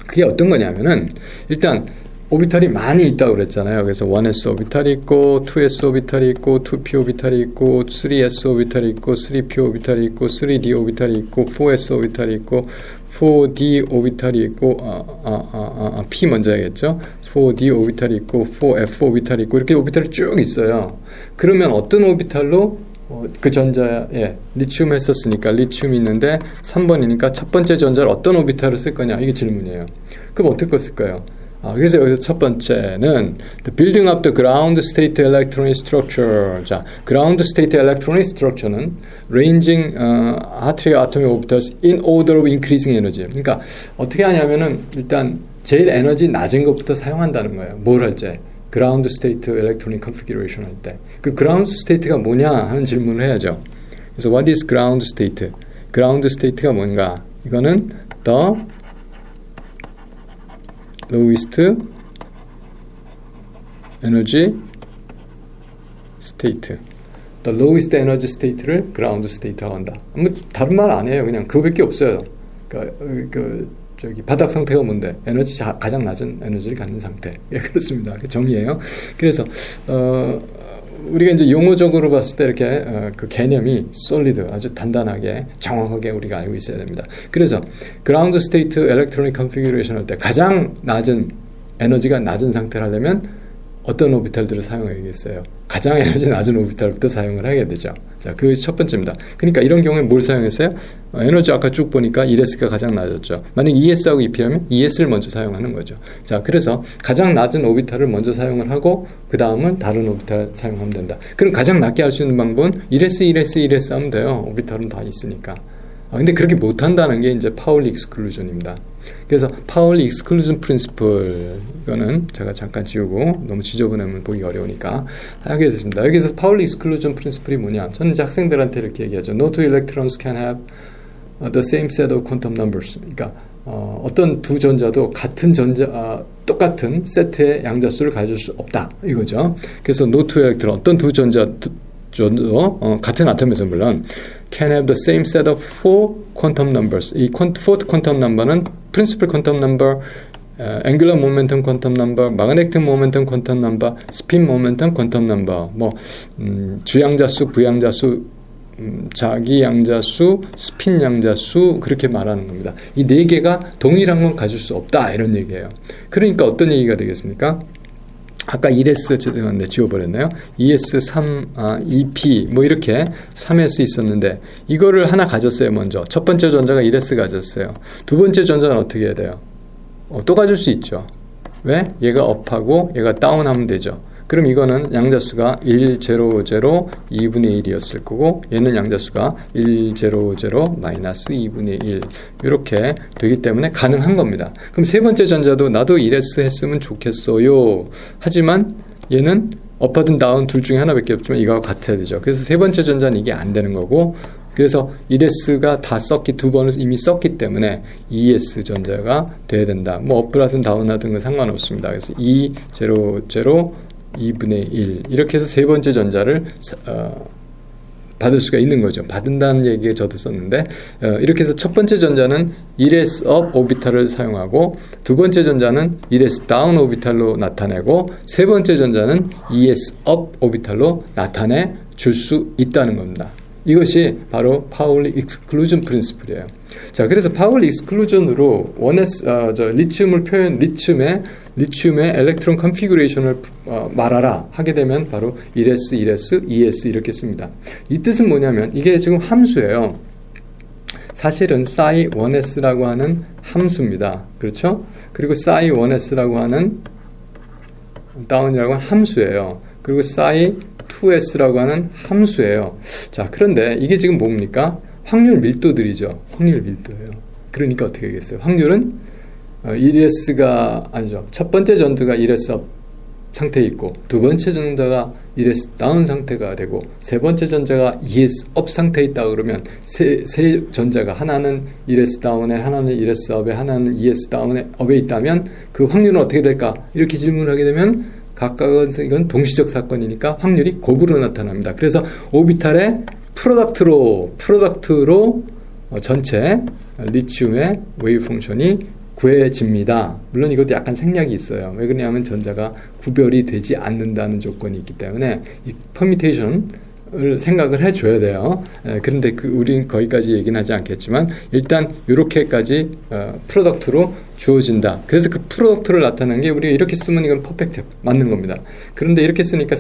그게 어떤 거냐면은, 일단, 오비탈이 많이 있다고 그랬잖아요. 그래서 1s 오비탈이 있고 2s 오비탈이 있고 2p 오비탈이 있고 3s 오비탈이 있고 3p 오비탈이 있고 3d 오비탈이 있고 4s 오비탈이 있고 4d 오비탈이 있고 p 먼저 해야겠죠. 4d 오비탈이 있고 4f 오비탈이 있고 이렇게 오비탈이 쭉 있어요. 그러면 어떤 오비탈로 그 전자에 리튬 했었으니까 리튬이 있는데 3번이니까 첫 번째 전자를 어떤 오비탈을 쓸 거냐, 이게 질문이에요. 그럼 어떻게 쓸까요? 그래서 여기서 첫 번째는 the building up the ground state electronic structure. 자, ground state electronic structure는 ranging atomic orbitals in order of increasing energy. 그러니까 어떻게 하냐면은 일단 제일 에너지 낮은 것부터 사용한다는 거예요. 뭘 할 때? ground state electronic configuration 할 때. 그 ground state가 뭐냐 하는 질문을 해야죠. 그래서 what is ground state? ground state가 뭔가? 이거는 the lowest energy state. The lowest energy state를 ground state라고 한다. 다른 말 안 해요. 그냥 그거밖에 없어요. 바닥 상태가 뭔데? 에너지 가장 낮은 에너지를 갖는 상태. 예, 그렇습니다. 정의예요. 그래서 우리가 이제 용어적으로 봤을 때 이렇게 그 개념이 solid, 아주 단단하게 정확하게 우리가 알고 있어야 됩니다. 그래서 ground state electronic configuration 할 때 가장 낮은 에너지가 낮은 상태를 하려면 어떤 오비탈들을 사용해야겠어요? 가장 에너지 낮은 오비탈부터 사용을 하게 되죠. 자, 그 첫 번째입니다. 그러니까 이런 경우에 뭘 사용했어요? 에너지 아까 쭉 보니까 1S가 가장 낮았죠. 만약 2S하고 2P하면 2S를 먼저 사용하는 거죠. 자, 그래서 가장 낮은 오비탈을 먼저 사용을 하고 그 다음은 다른 오비탈을 사용하면 된다. 그럼 가장 낮게 할 수 있는 방법은 1S 하면 돼요. 오비탈은 다 있으니까. 근데 그렇게 못한다는 게 이제 파울리 익스클루전입니다. 그래서 파울리 익스클루전 프린시플, 이거는 제가 잠깐 지우고 너무 지저분하면 보기 어려우니까 하게 됐습니다. 여기서 파울리 익스클루전 프린시플이 뭐냐? 저는 이제 학생들한테 이렇게 얘기하죠. No two electrons can have the same set of quantum numbers. 그러니까 어떤 두 전자도 똑같은 세트의 양자수를 가질 수 없다, 이거죠. 그래서 no two electron, 어떤 두 전자도 같은 아톰에서 물론 can have the same set of four quantum numbers. 이 fourth quantum number는 principal quantum number, angular momentum quantum number, magnetic momentum quantum number, spin momentum quantum number. 주양자수, 부양자수, 자기 양자수, 스핀 양자수, 그렇게 말하는 겁니다. 이 네 개가 동일한 건 가질 수 없다, 이런 얘기예요. 그러니까 어떤 얘기가 되겠습니까? 아까 1S 지워버렸나요? 2S, 2P 이렇게 3S 있었는데 이거를 하나 가졌어요. 먼저 첫 번째 전자가 1S 가졌어요. 두 번째 전자는 어떻게 해야 돼요? 또 가질 수 있죠. 왜? 얘가 업하고 얘가 다운하면 되죠. 그럼 이거는 양자수가 1, 0, 0, 2분의 1이었을 거고 얘는 양자수가 1, 0, 0, 마이너스 2분의 1 이렇게 되기 때문에 가능한 겁니다. 그럼 세 번째 전자도 나도 1S 했으면 좋겠어요. 하지만 얘는 업하든 다운 둘 중에 하나밖에 없지만 이거하고 같아야 되죠. 그래서 세 번째 전자는 이게 안 되는 거고 그래서 1s가 다 두 번을 이미 썼기 때문에 2s 전자가 돼야 된다. 뭐 업하든 다운하든 건 상관없습니다. 그래서 2, 0, 0, 2분의 1 이렇게 해서 세 번째 전자를 받을 수가 있는 거죠. 받는다는 얘기에 저도 썼는데 이렇게 해서 첫 번째 전자는 1s up 오비탈을 사용하고 두 번째 전자는 1s down 오비탈로 나타내고 세 번째 전자는 2s up 오비탈로 나타내 줄 수 있다는 겁니다. 이것이 바로 파울리 익스클루전 프린시플이에요. 자, 그래서 파울리 익스클루전으로 리튬의 엘렉트론 컨피규레이션을 말하라 하게 되면 바로 1s, 1s, 2s 이렇게 씁니다. 이 뜻은 뭐냐면 이게 지금 함수예요. 사실은 psi1s라고 하는 함수입니다. 그렇죠? 그리고 psi1s라고 하는 다운이라고 하는 함수예요. 그리고 psi2s라고 하는 함수예요. 자, 그런데 이게 지금 뭡니까? 확률 밀도들이죠. 확률 밀도예요. 그러니까 어떻게 하겠어요? 확률은 1s가 아니죠. 첫 번째 전자가 1s up 상태에 있고 두 번째 전자가 1s 다운 상태가 되고 세 번째 전자가 2s up 상태에 있다 그러면 세 전자가 하나는 1s 다운에 하나는 1s up에 하나는 2s 다운에 up에 있다면 그 확률은 어떻게 될까? 이렇게 질문을 하게 되면 각각은 이건 동시적 사건이니까 확률이 곱으로 나타납니다. 그래서 오비탈의 프로덕트로 전체 리튬의 웨이브 펑션이 구해집니다. 물론 이것도 약간 생략이 있어요. 왜 그러냐면 전자가 구별이 되지 않는다는 조건이 있기 때문에 이 퍼미테이션을 생각을 해줘야 돼요. 그런데 우리는 거기까지 얘기는 하지 않겠지만 일단 이렇게까지 프로덕트로 주어진다. 그래서 그 프로덕트를 나타내는 게 우리가 이렇게 쓰면 이건 퍼펙트 맞는 겁니다. 그런데 이렇게 쓰니까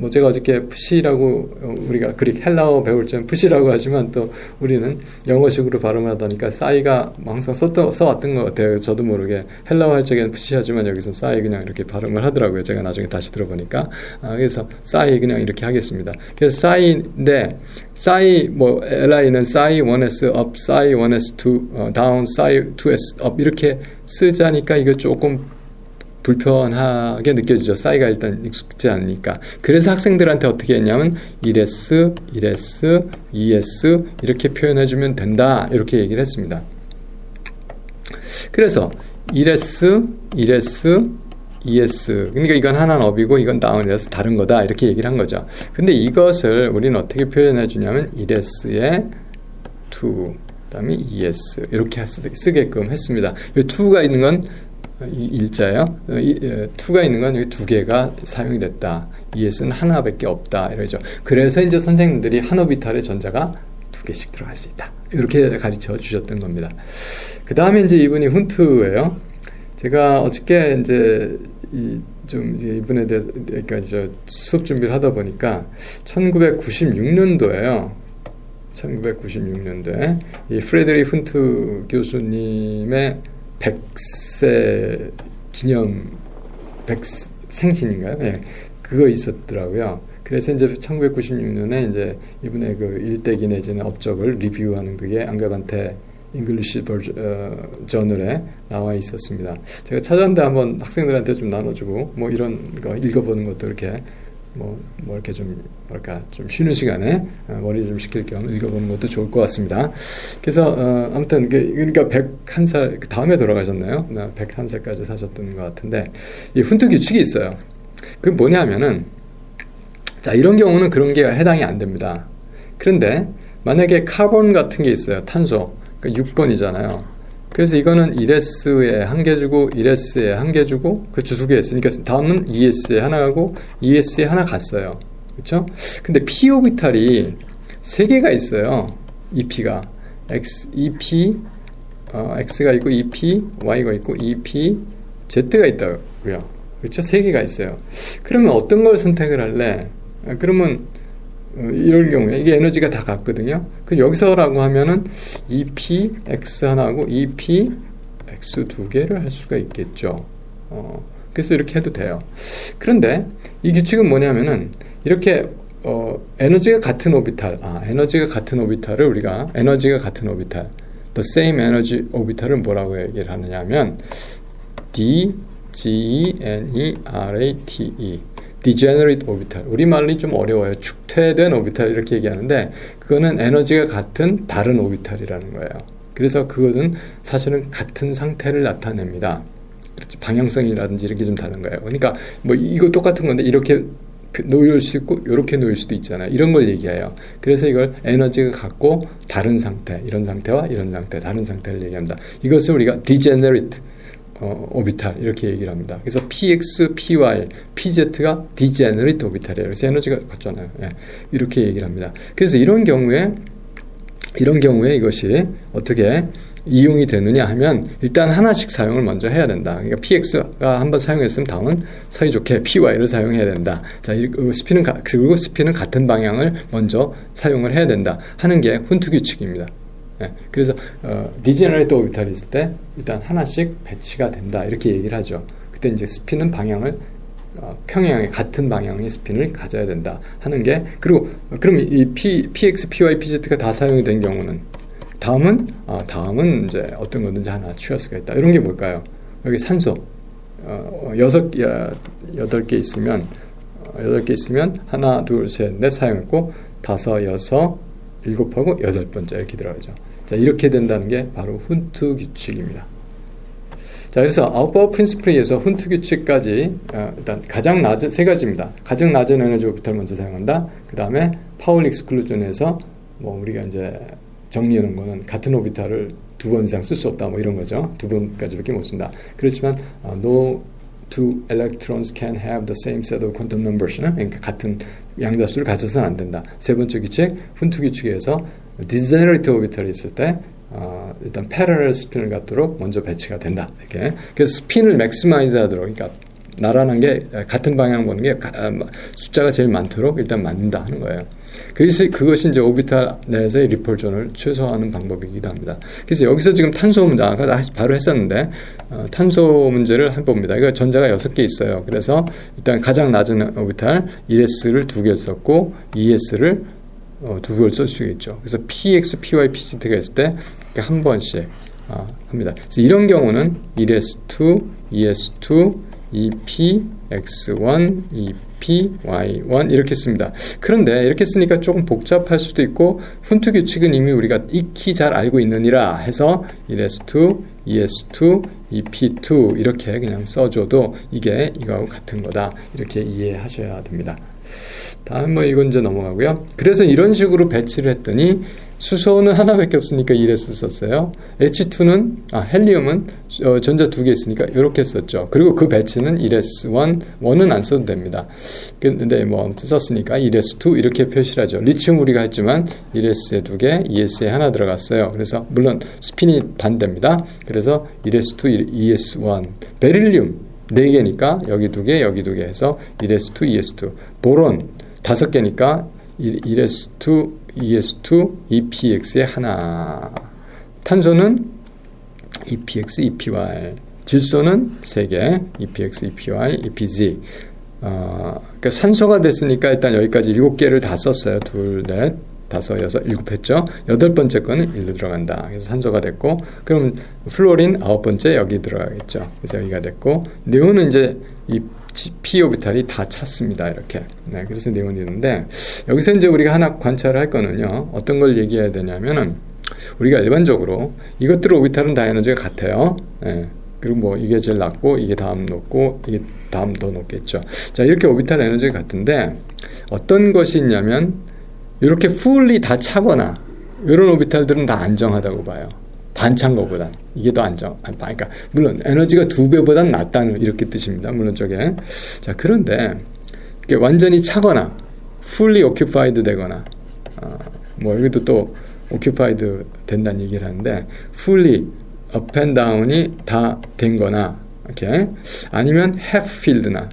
제가 어저께 푸시라고 우리가 그릭 헬라어 배울 때 푸시라고 하지만 또 우리는 영어식으로 발음하다니까 싸이가 항상 써왔던 것 같아요. 저도 모르게 헬라어 할 적에는 푸시하지만 여기서 싸이 그냥 이렇게 발음을 하더라고요. 제가 나중에 다시 들어보니까 그래서 싸이 그냥 이렇게 하겠습니다. 그래서 싸이인데 li는 싸이 1s up, 싸이 1s down, 싸이 2s up 이렇게 쓰자니까 이거 조금 불편하게 느껴지죠. 싸이가 일단 익숙지 않으니까. 그래서 학생들한테 어떻게 했냐면 1s, 1s, 2s 이렇게 표현해주면 된다. 이렇게 얘기를 했습니다. 그래서 1s, 1s, 2s 그러니까 이건 하나는 업이고 이건 다운이라서 다른 거다. 이렇게 얘기를 한 거죠. 근데 이것을 우리는 어떻게 표현해 주냐면 1s에 2, 그다음에 2s 이렇게 쓰게끔 했습니다. 이 2가 있는 건 일자예요. 2가 있는 건 여기 두 개가 사용이 됐다. ES는 하나밖에 없다. 이러죠. 그래서 이제 선생님들이 한 오비탈의 전자가 두 개씩 들어갈 수 있다. 이렇게 가르쳐 주셨던 겁니다. 그 다음에 이제 이분이 훈트예요. 제가 어저께 이제 이분에 대해서 그러니까 수업 준비를 하다 보니까 1996년도에요. 1996년도에 이 프레드릭 훈트 교수님의 100세 기념 생신인가요? 네, 그거 있었더라고요. 그래서 이제 1996년에 이제 이분의 그 일대기 내지는 업적을 리뷰하는 그게 앙게반테 잉글리시 저널에 나와 있었습니다. 제가 찾았는데 한번 학생들한테 좀 나눠주고 뭐 이런 거 읽어보는 것도 이렇게 뭐 이렇게 좀 쉬는 시간에 머리 좀 식힐 겸 읽어보는 것도 좋을 것 같습니다. 그래서 아무튼 그러니까 101살 그 다음에 돌아가셨나요? 101살까지 사셨던 것 같은데 이 훈트 규칙이 있어요. 그게 뭐냐면은 자 이런 경우는 그런 게 해당이 안 됩니다. 그런데 만약에 카본 같은 게 있어요. 탄소 그러니까 6번이잖아요. 그래서 이거는 1s에 한 개 주고 1s에 한 개 주고 그 두 개 했으니까 다음은 2s에 하나 가고 2s에 하나 갔어요. 그렇죠? 근데 p 오비탈이 세 개가 있어요. EP가 x가 있고 EP, y가 있고 EP, z가 있다고요. 그렇죠? 세 개가 있어요. 그러면 어떤 걸 선택을 할래? 그러면 이런 경우에 이게 에너지가 다 같거든요. 그럼 여기서라고 하면은 EP X 하나하고 EP X 두 개를 할 수가 있겠죠. 그래서 이렇게 해도 돼요. 그런데 이 규칙은 뭐냐면은 이렇게 에너지가 같은 오비탈, 에너지가 같은 오비탈을 우리가 에너지가 같은 오비탈, the same energy 오비탈을 뭐라고 얘기를 하느냐면 D, G, N, E, R, A, T, E degenerate orbital. 우리말이 좀 어려워요. 축퇴된 오비탈 이렇게 얘기하는데 그거는 에너지가 같은 다른 오비탈이라는 거예요. 그래서 그거는 사실은 같은 상태를 나타냅니다. 그렇지. 방향성이라든지 이렇게 좀 다른 거예요. 그러니까 뭐 이거 똑같은 건데 이렇게 놓일 수 있고 이렇게 놓일 수도 있잖아요. 이런 걸 얘기해요. 그래서 이걸 에너지가 같고 다른 상태, 이런 상태와 이런 상태, 다른 상태를 얘기합니다. 이것을 우리가 degenerate 오비탈 이렇게 얘기를 합니다. 그래서 PX, PY, PZ가 degenerate 오비탈이에요. 그래서 에너지가 같잖아요. 예. 이렇게 얘기를 합니다. 그래서 이런 경우에 이것이 어떻게 이용이 되느냐 하면 일단 하나씩 사용을 먼저 해야 된다. 그러니까 PX가 한번 사용했으면 다음은 사이좋게 PY를 사용해야 된다. 자, 그리고 스피는 같은 방향을 먼저 사용을 해야 된다 하는 게 훈트 규칙입니다. 네, 그래서 디제너레이트 오비탈이 있을 때 일단 하나씩 배치가 된다 이렇게 얘기를 하죠. 그때 이제 스피는 방향을 평행하게 같은 방향의 스핀을 가져야 된다 하는 게 그리고 그럼 이 PX, PY, PZ가 다 사용이 된 경우는 다음은 이제 어떤 거든지 하나 취할 수가 있다. 이런 게 뭘까요? 여기 산소 8개 있으면 하나, 둘, 셋, 넷 사용했고 5, 6, 7하고 8번째 이렇게 들어가죠. 자, 이렇게 된다는 게 바로 훈트 규칙입니다. 자, 그래서 아웃바워 프린시플에서 훈트 규칙까지 일단 가장 낮은 세 가지입니다. 가장 낮은 에너지 오비탈을 먼저 사용한다. 그 다음에 파울 익스클루전에서 뭐 우리가 이제 정리하는 거는 같은 오비탈을 2번 이상 쓸 수 없다 뭐 이런 거죠. 2번까지밖에 못 쓴다. 그렇지만 no two electrons can have the same set of quantum numbers. 그러니까 같은 양자수를 가져서는 안 된다. 세 번째 규칙, 훈트 규칙에서 degenerate 오비탈이 있을 때 일단 패러럴 스핀을 갖도록 먼저 배치가 된다. 이렇게. 그래서 스핀을 맥시마이즈 하도록, 그러니까 나란한 게 같은 방향 보는 게 숫자가 제일 많도록 일단 만든다 하는 거예요. 그래서 그것이 이제 오비탈 내에서의 리펄전을 최소화하는 방법이기도 합니다. 그래서 여기서 지금 탄소 문제 아까 바로 했었는데 탄소 문제를 해봅니다. 이거 전자가 6개 있어요. 그래서 일단 가장 낮은 오비탈 1s를 2개 썼고 2s를 2개를 쓸 수 있죠. 그래서 px, py, pz가 있을 때 한 번씩 합니다. 그래서 이런 경우는 1s2, 2s2, 2p, x1, 2p, y1 이렇게 씁니다. 그런데 이렇게 쓰니까 조금 복잡할 수도 있고 훈트 규칙은 이미 우리가 익히 잘 알고 있느니라 해서 1s2, 2s2, 2p2 이렇게 그냥 써줘도 이게 이거하고 같은 거다 이렇게 이해하셔야 됩니다. 다음 뭐 이건 이제 넘어가고요. 그래서 이런 식으로 배치를 했더니 수소는 하나밖에 없으니까 1s 썼어요. H2는 헬리움은 전자 2개 있으니까 이렇게 썼죠. 그리고 그 배치는 1s1, 1은 안 써도 됩니다. 근데 뭐 아무튼 썼으니까 1s2 이렇게 표시를 하죠. 리튬 우리가 했지만 1s에 2개, 2s에 하나 들어갔어요. 그래서 물론 스핀이 반대입니다. 그래서 1s2, 2s1. 베릴륨 4개니까 여기 2개, 여기 2개 해서 1s2, 2s2. 보론 5개니까 1s2, 2s2, 2px에 하나. 탄소는 2px, 2py. 질소는 3개, 2px, 2py, 2pz. 그러니까 산소가 됐으니까 일단 여기까지 7개를 다 썼어요. 2, 4, 5, 6, 7 했죠. 8번째 거는 1로 들어간다. 그래서 산소가 됐고, 그럼 플로린 9번째 여기 들어가겠죠. 그래서 여기가 됐고, 네온은 이제 이 p 오비탈이 다 찼습니다. 이렇게. 네, 그래서 네온이 있는데 여기서 이제 우리가 하나 관찰을 할 거는요. 어떤 걸 얘기해야 되냐면은 우리가 일반적으로 이것들 오비탈은 다 에너지가 같아요. 네. 그리고 뭐 이게 제일 낮고 이게 다음 높고 이게 다음 더 높겠죠. 자, 이렇게 오비탈 에너지가 같은데 어떤 것이 있냐면 이렇게 fully 다 차거나 이런 오비탈들은 다 안정하다고 봐요. 반찬 거보단 이게 더 그러니까 물론 에너지가 2배보단 낫다는 이렇게 뜻입니다. 물론 저게 자 그런데 이게 완전히 차거나 fully occupied 되거나 뭐 여기도 또 occupied 된다는 얘기를 하는데 fully up and down이 다 된 거나 이렇게 아니면 half filled나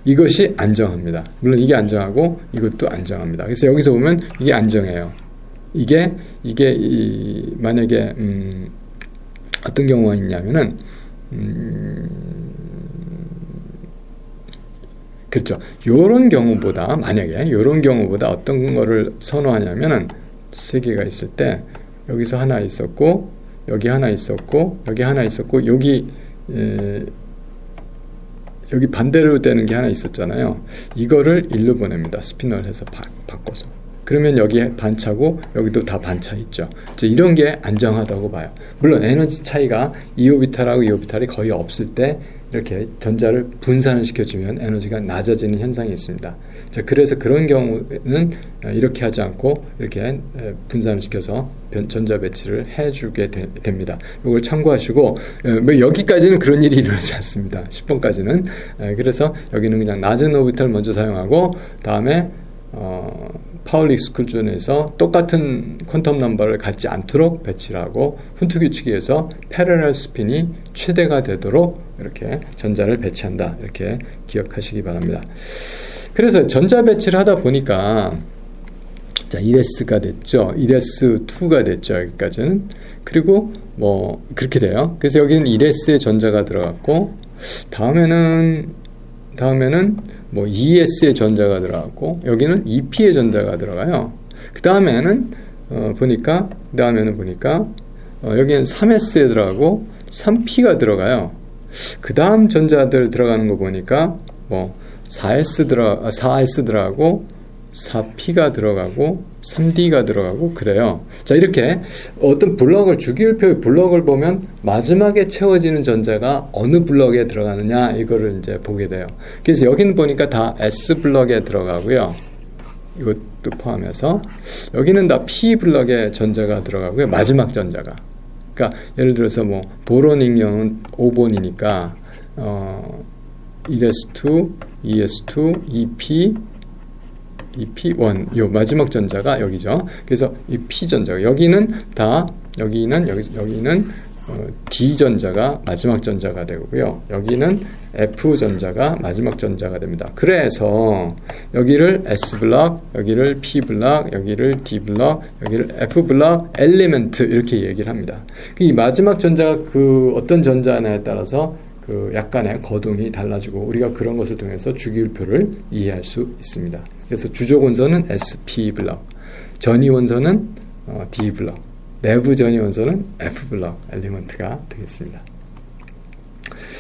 이것이 안정합니다. 물론 이게 안정하고 이것도 안정합니다. 그래서 여기서 보면 이게 안정해요. 이게 만약에 어떤 경우가 있냐면은 그렇죠. 요런 경우보다 만약에 요런 경우보다 어떤 거를 선호하냐면은 3개가 있을 때 여기서 하나 있었고 여기 하나 있었고 여기 하나 있었고 여기 여기 반대로 되는 게 하나 있었잖아요. 이거를 일로 보냅니다. 스피너를 해서 바꿔서. 그러면 여기에 반차고 여기도 다 반차 있죠. 이런 게 안정하다고 봐요. 물론 에너지 차이가 2오비탈하고 2오비탈이 거의 없을 때 이렇게 전자를 분산을 시켜주면 에너지가 낮아지는 현상이 있습니다. 그래서 그런 경우는 이렇게 하지 않고 이렇게 분산을 시켜서 전자 배치를 해주게 됩니다. 이걸 참고하시고 여기까지는 그런 일이 일어나지 않습니다. 10번까지는. 그래서 여기는 그냥 낮은 오비탈 먼저 사용하고 다음에 파울리 익스클루전에서 똑같은 퀀텀 넘버를 갖지 않도록 배치를 하고 훈트 규칙에서 패러럴 스핀이 최대가 되도록 이렇게 전자를 배치한다. 이렇게 기억하시기 바랍니다. 그래서 전자 배치를 하다 보니까 자, 1S가 됐죠. 1S2가 됐죠. 여기까지는. 그리고 뭐 그렇게 돼요. 그래서 여기는 1S의 전자가 들어갔고 다음에는 뭐 ES의 전자가 들어갔고 여기는 EP의 전자가 들어가요. 그 다음에는 보니까 여기는 3S에 들어가고 3P가 들어가요. 그 다음 전자들 들어가는 거 보니까 뭐 4S 들어가고 4P가 들어가고 3D가 들어가고 그래요. 자, 이렇게 어떤 블럭을 주기율표의 블럭을 보면 마지막에 채워지는 전자가 어느 블럭에 들어가느냐 이거를 이제 보게 돼요. 그래서 여기는 보니까 다 S 블럭에 들어가고요. 이것도 포함해서 여기는 다 P 블럭에 전자가 들어가고요. 마지막 전자가. 그러니까 예를 들어서 뭐 보론 익령은 5번이니까 1S2, ES2, EP1, 요 마지막 전자가 여기죠. 그래서 이 P 전자가 여기는 D 전자가 마지막 전자가 되고요. 여기는 F 전자가 마지막 전자가 됩니다. 그래서 여기를 S 블럭, 여기를 P 블럭, 여기를 D 블럭, 여기를 F 블럭 엘리멘트 이렇게 얘기를 합니다. 이 마지막 전자가 그 어떤 전자냐에 따라서 그 약간의 거동이 달라지고 우리가 그런 것을 통해서 주기율표를 이해할 수 있습니다. 그래서 주적 원소는 SP 블럭, 전위 원소는 D 블럭, 내부 전위 원소는 F 블럭 엘리먼트가 되겠습니다.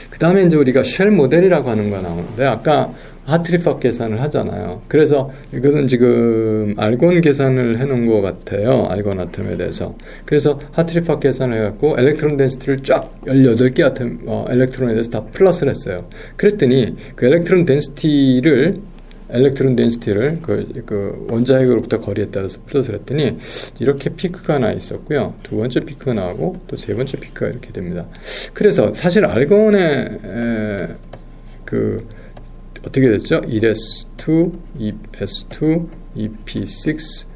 그 다음에 이제 우리가 쉘 모델이라고 하는 거 나오는데 아까 하트리팍 계산을 하잖아요. 그래서 이것은 지금 알곤 계산을 해놓은 것 같아요. 알곤 아톰에 대해서. 그래서 하트리팍 계산을 해갖고 엘렉트론 덴시티를 쫙 18개 아톰 엘렉트론에 대해서 다 플러스를 했어요. 그랬더니 그 엘렉트론 덴시티를 그 원자핵으로부터 거리에 따라서 플러스를 했더니 이렇게 피크가 나 있었고요. 두 번째 피크가 나오고 또 세 번째 피크가 이렇게 됩니다. 그래서 사실 알곤의 어떻게 됐죠? 1S2, 2S2, EP6,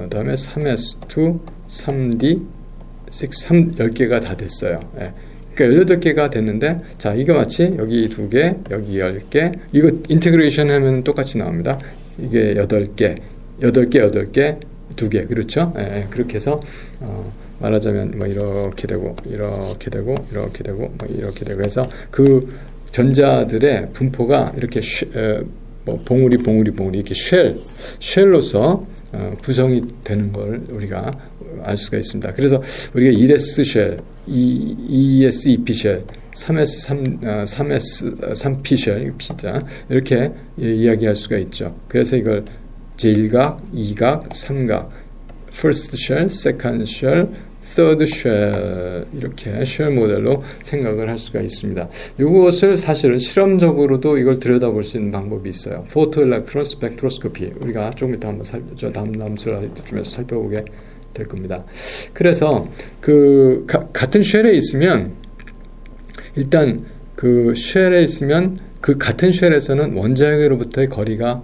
다음에 3S2, 3D, 10개가 다 됐어요. 예. 그러니까 18개가 됐는데, 자, 이거 마치 여기 2개, 여기 10개, 이거 인테그레이션 하면 똑같이 나옵니다. 이게 8개, 2개, 그렇죠? 예, 그렇게 해서, 말하자면 뭐 이렇게 되고, 이렇게 되고 해서 그 전자들의 분포가 이렇게 뭐 봉우리 이렇게 쉘로서 구성이 되는 걸 우리가 알 수가 있습니다. 그래서 우리가 1S 쉘, 2S, 2P 쉘, 3P 쉘, P자 이렇게 이야기할 수가 있죠. 그래서 이걸 제1각, 2각, 3각, first shell, second shell, third shell 이렇게 쉘 모델로 생각을 할 수가 있습니다. 이것을 사실은 실험적으로도 이걸 들여다볼 수 있는 방법이 있어요. 포토 일렉트론 스펙트로스코피 우리가 조금 이따 한번 다음 슬라이드쯤에서 살펴보게 될 겁니다. 그래서 그 같은 쉘에 있으면 일단 그 쉘에 있으면 그 같은 쉘에서는 원자핵으로부터의 거리가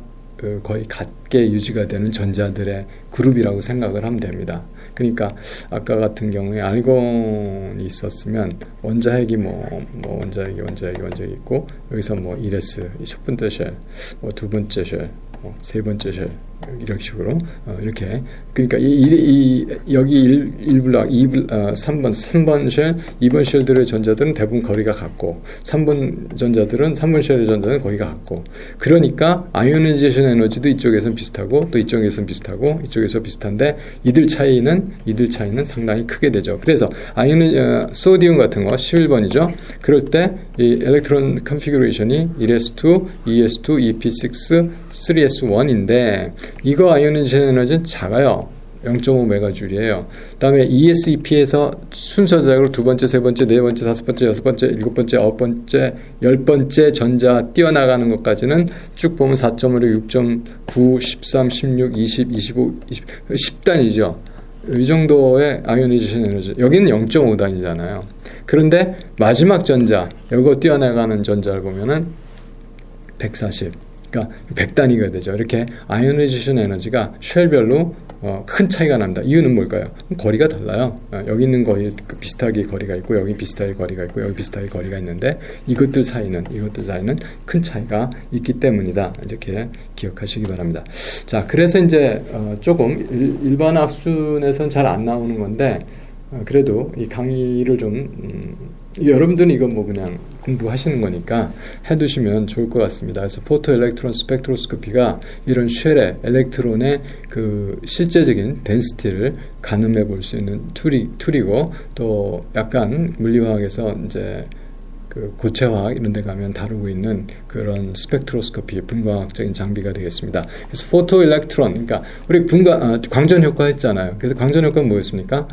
거의 같게 유지가 되는 전자들의 그룹이라고 생각을 하면 됩니다. 그러니까 아까 같은 경우에 알곤이 있었으면 원자핵이 원자핵이 있고 여기서 뭐 1S 첫 번째 쉘, 뭐 두 번째 쉘, 세 번째 쉘, 이런 식으로 이렇게 그러니까 여기 1블락, 3번 쉘, 2번 쉘들의 전자들은 대부분 거리가 같고 3번 전자들은 3번 쉘의 전자는 거리가 같고 그러니까 아이오니제이션 에너지도 이쪽에서는 비슷하고 또 이쪽에서는 비슷하고 이쪽에서 비슷한데 이들 차이는 상당히 크게 되죠. 그래서 소디움 같은 거 11번이죠. 그럴 때 이 엘렉트론 컨피규레이션이 1s2, 2s2, 2p6, 3s1인데 이거 아이오니제이션 에너지는 작아요. 0.5메가줄이에요. 그 다음에 ESEP에서 순서대로 두 번째, 세 번째, 네 번째, 다섯 번째, 여섯 번째, 일곱 번째, 아홉 번째, 10번째 전자 띄어나가는 것까지는 쭉 보면 4.5, 6.9, 13, 16, 20, 25, 10단이죠. 이 정도의 아이오니제이션 에너지. 여기는 0.5단이잖아요. 그런데 마지막 전자, 이거 띄어나가는 전자를 보면은 140. 그러니까 100단위가 되죠. 이렇게 아이오니제이션 에너지가 쉘별로 큰 차이가 납니다. 이유는 뭘까요? 거리가 달라요. 여기 있는 거리 비슷하게 거리가 있고 여기 비슷하게 거리가 있고 여기 비슷하게 거리가 있는데 이것들 사이는 큰 차이가 있기 때문이다. 이렇게 기억하시기 바랍니다. 자, 그래서 이제 조금 일반학 수준에서는 잘 안 나오는 건데 그래도 이 강의를 좀 여러분들은 이거 뭐 그냥 공부하시는 거니까 해두시면 좋을 것 같습니다. 그래서 포토 엘렉트론 스펙트로스코피가 이런 쉘의 엘렉트론의 그 실제적인 덴시티를 가늠해 볼 수 있는 툴이고 또 약간 물리화학에서 이제 그 고체화학 이런 데 가면 다루고 있는 그런 스펙트로스코피 분광학적인 장비가 되겠습니다. 그래서 포토 엘렉트론 그러니까 우리 광전 효과 했잖아요. 그래서 광전 효과는 뭐였습니까?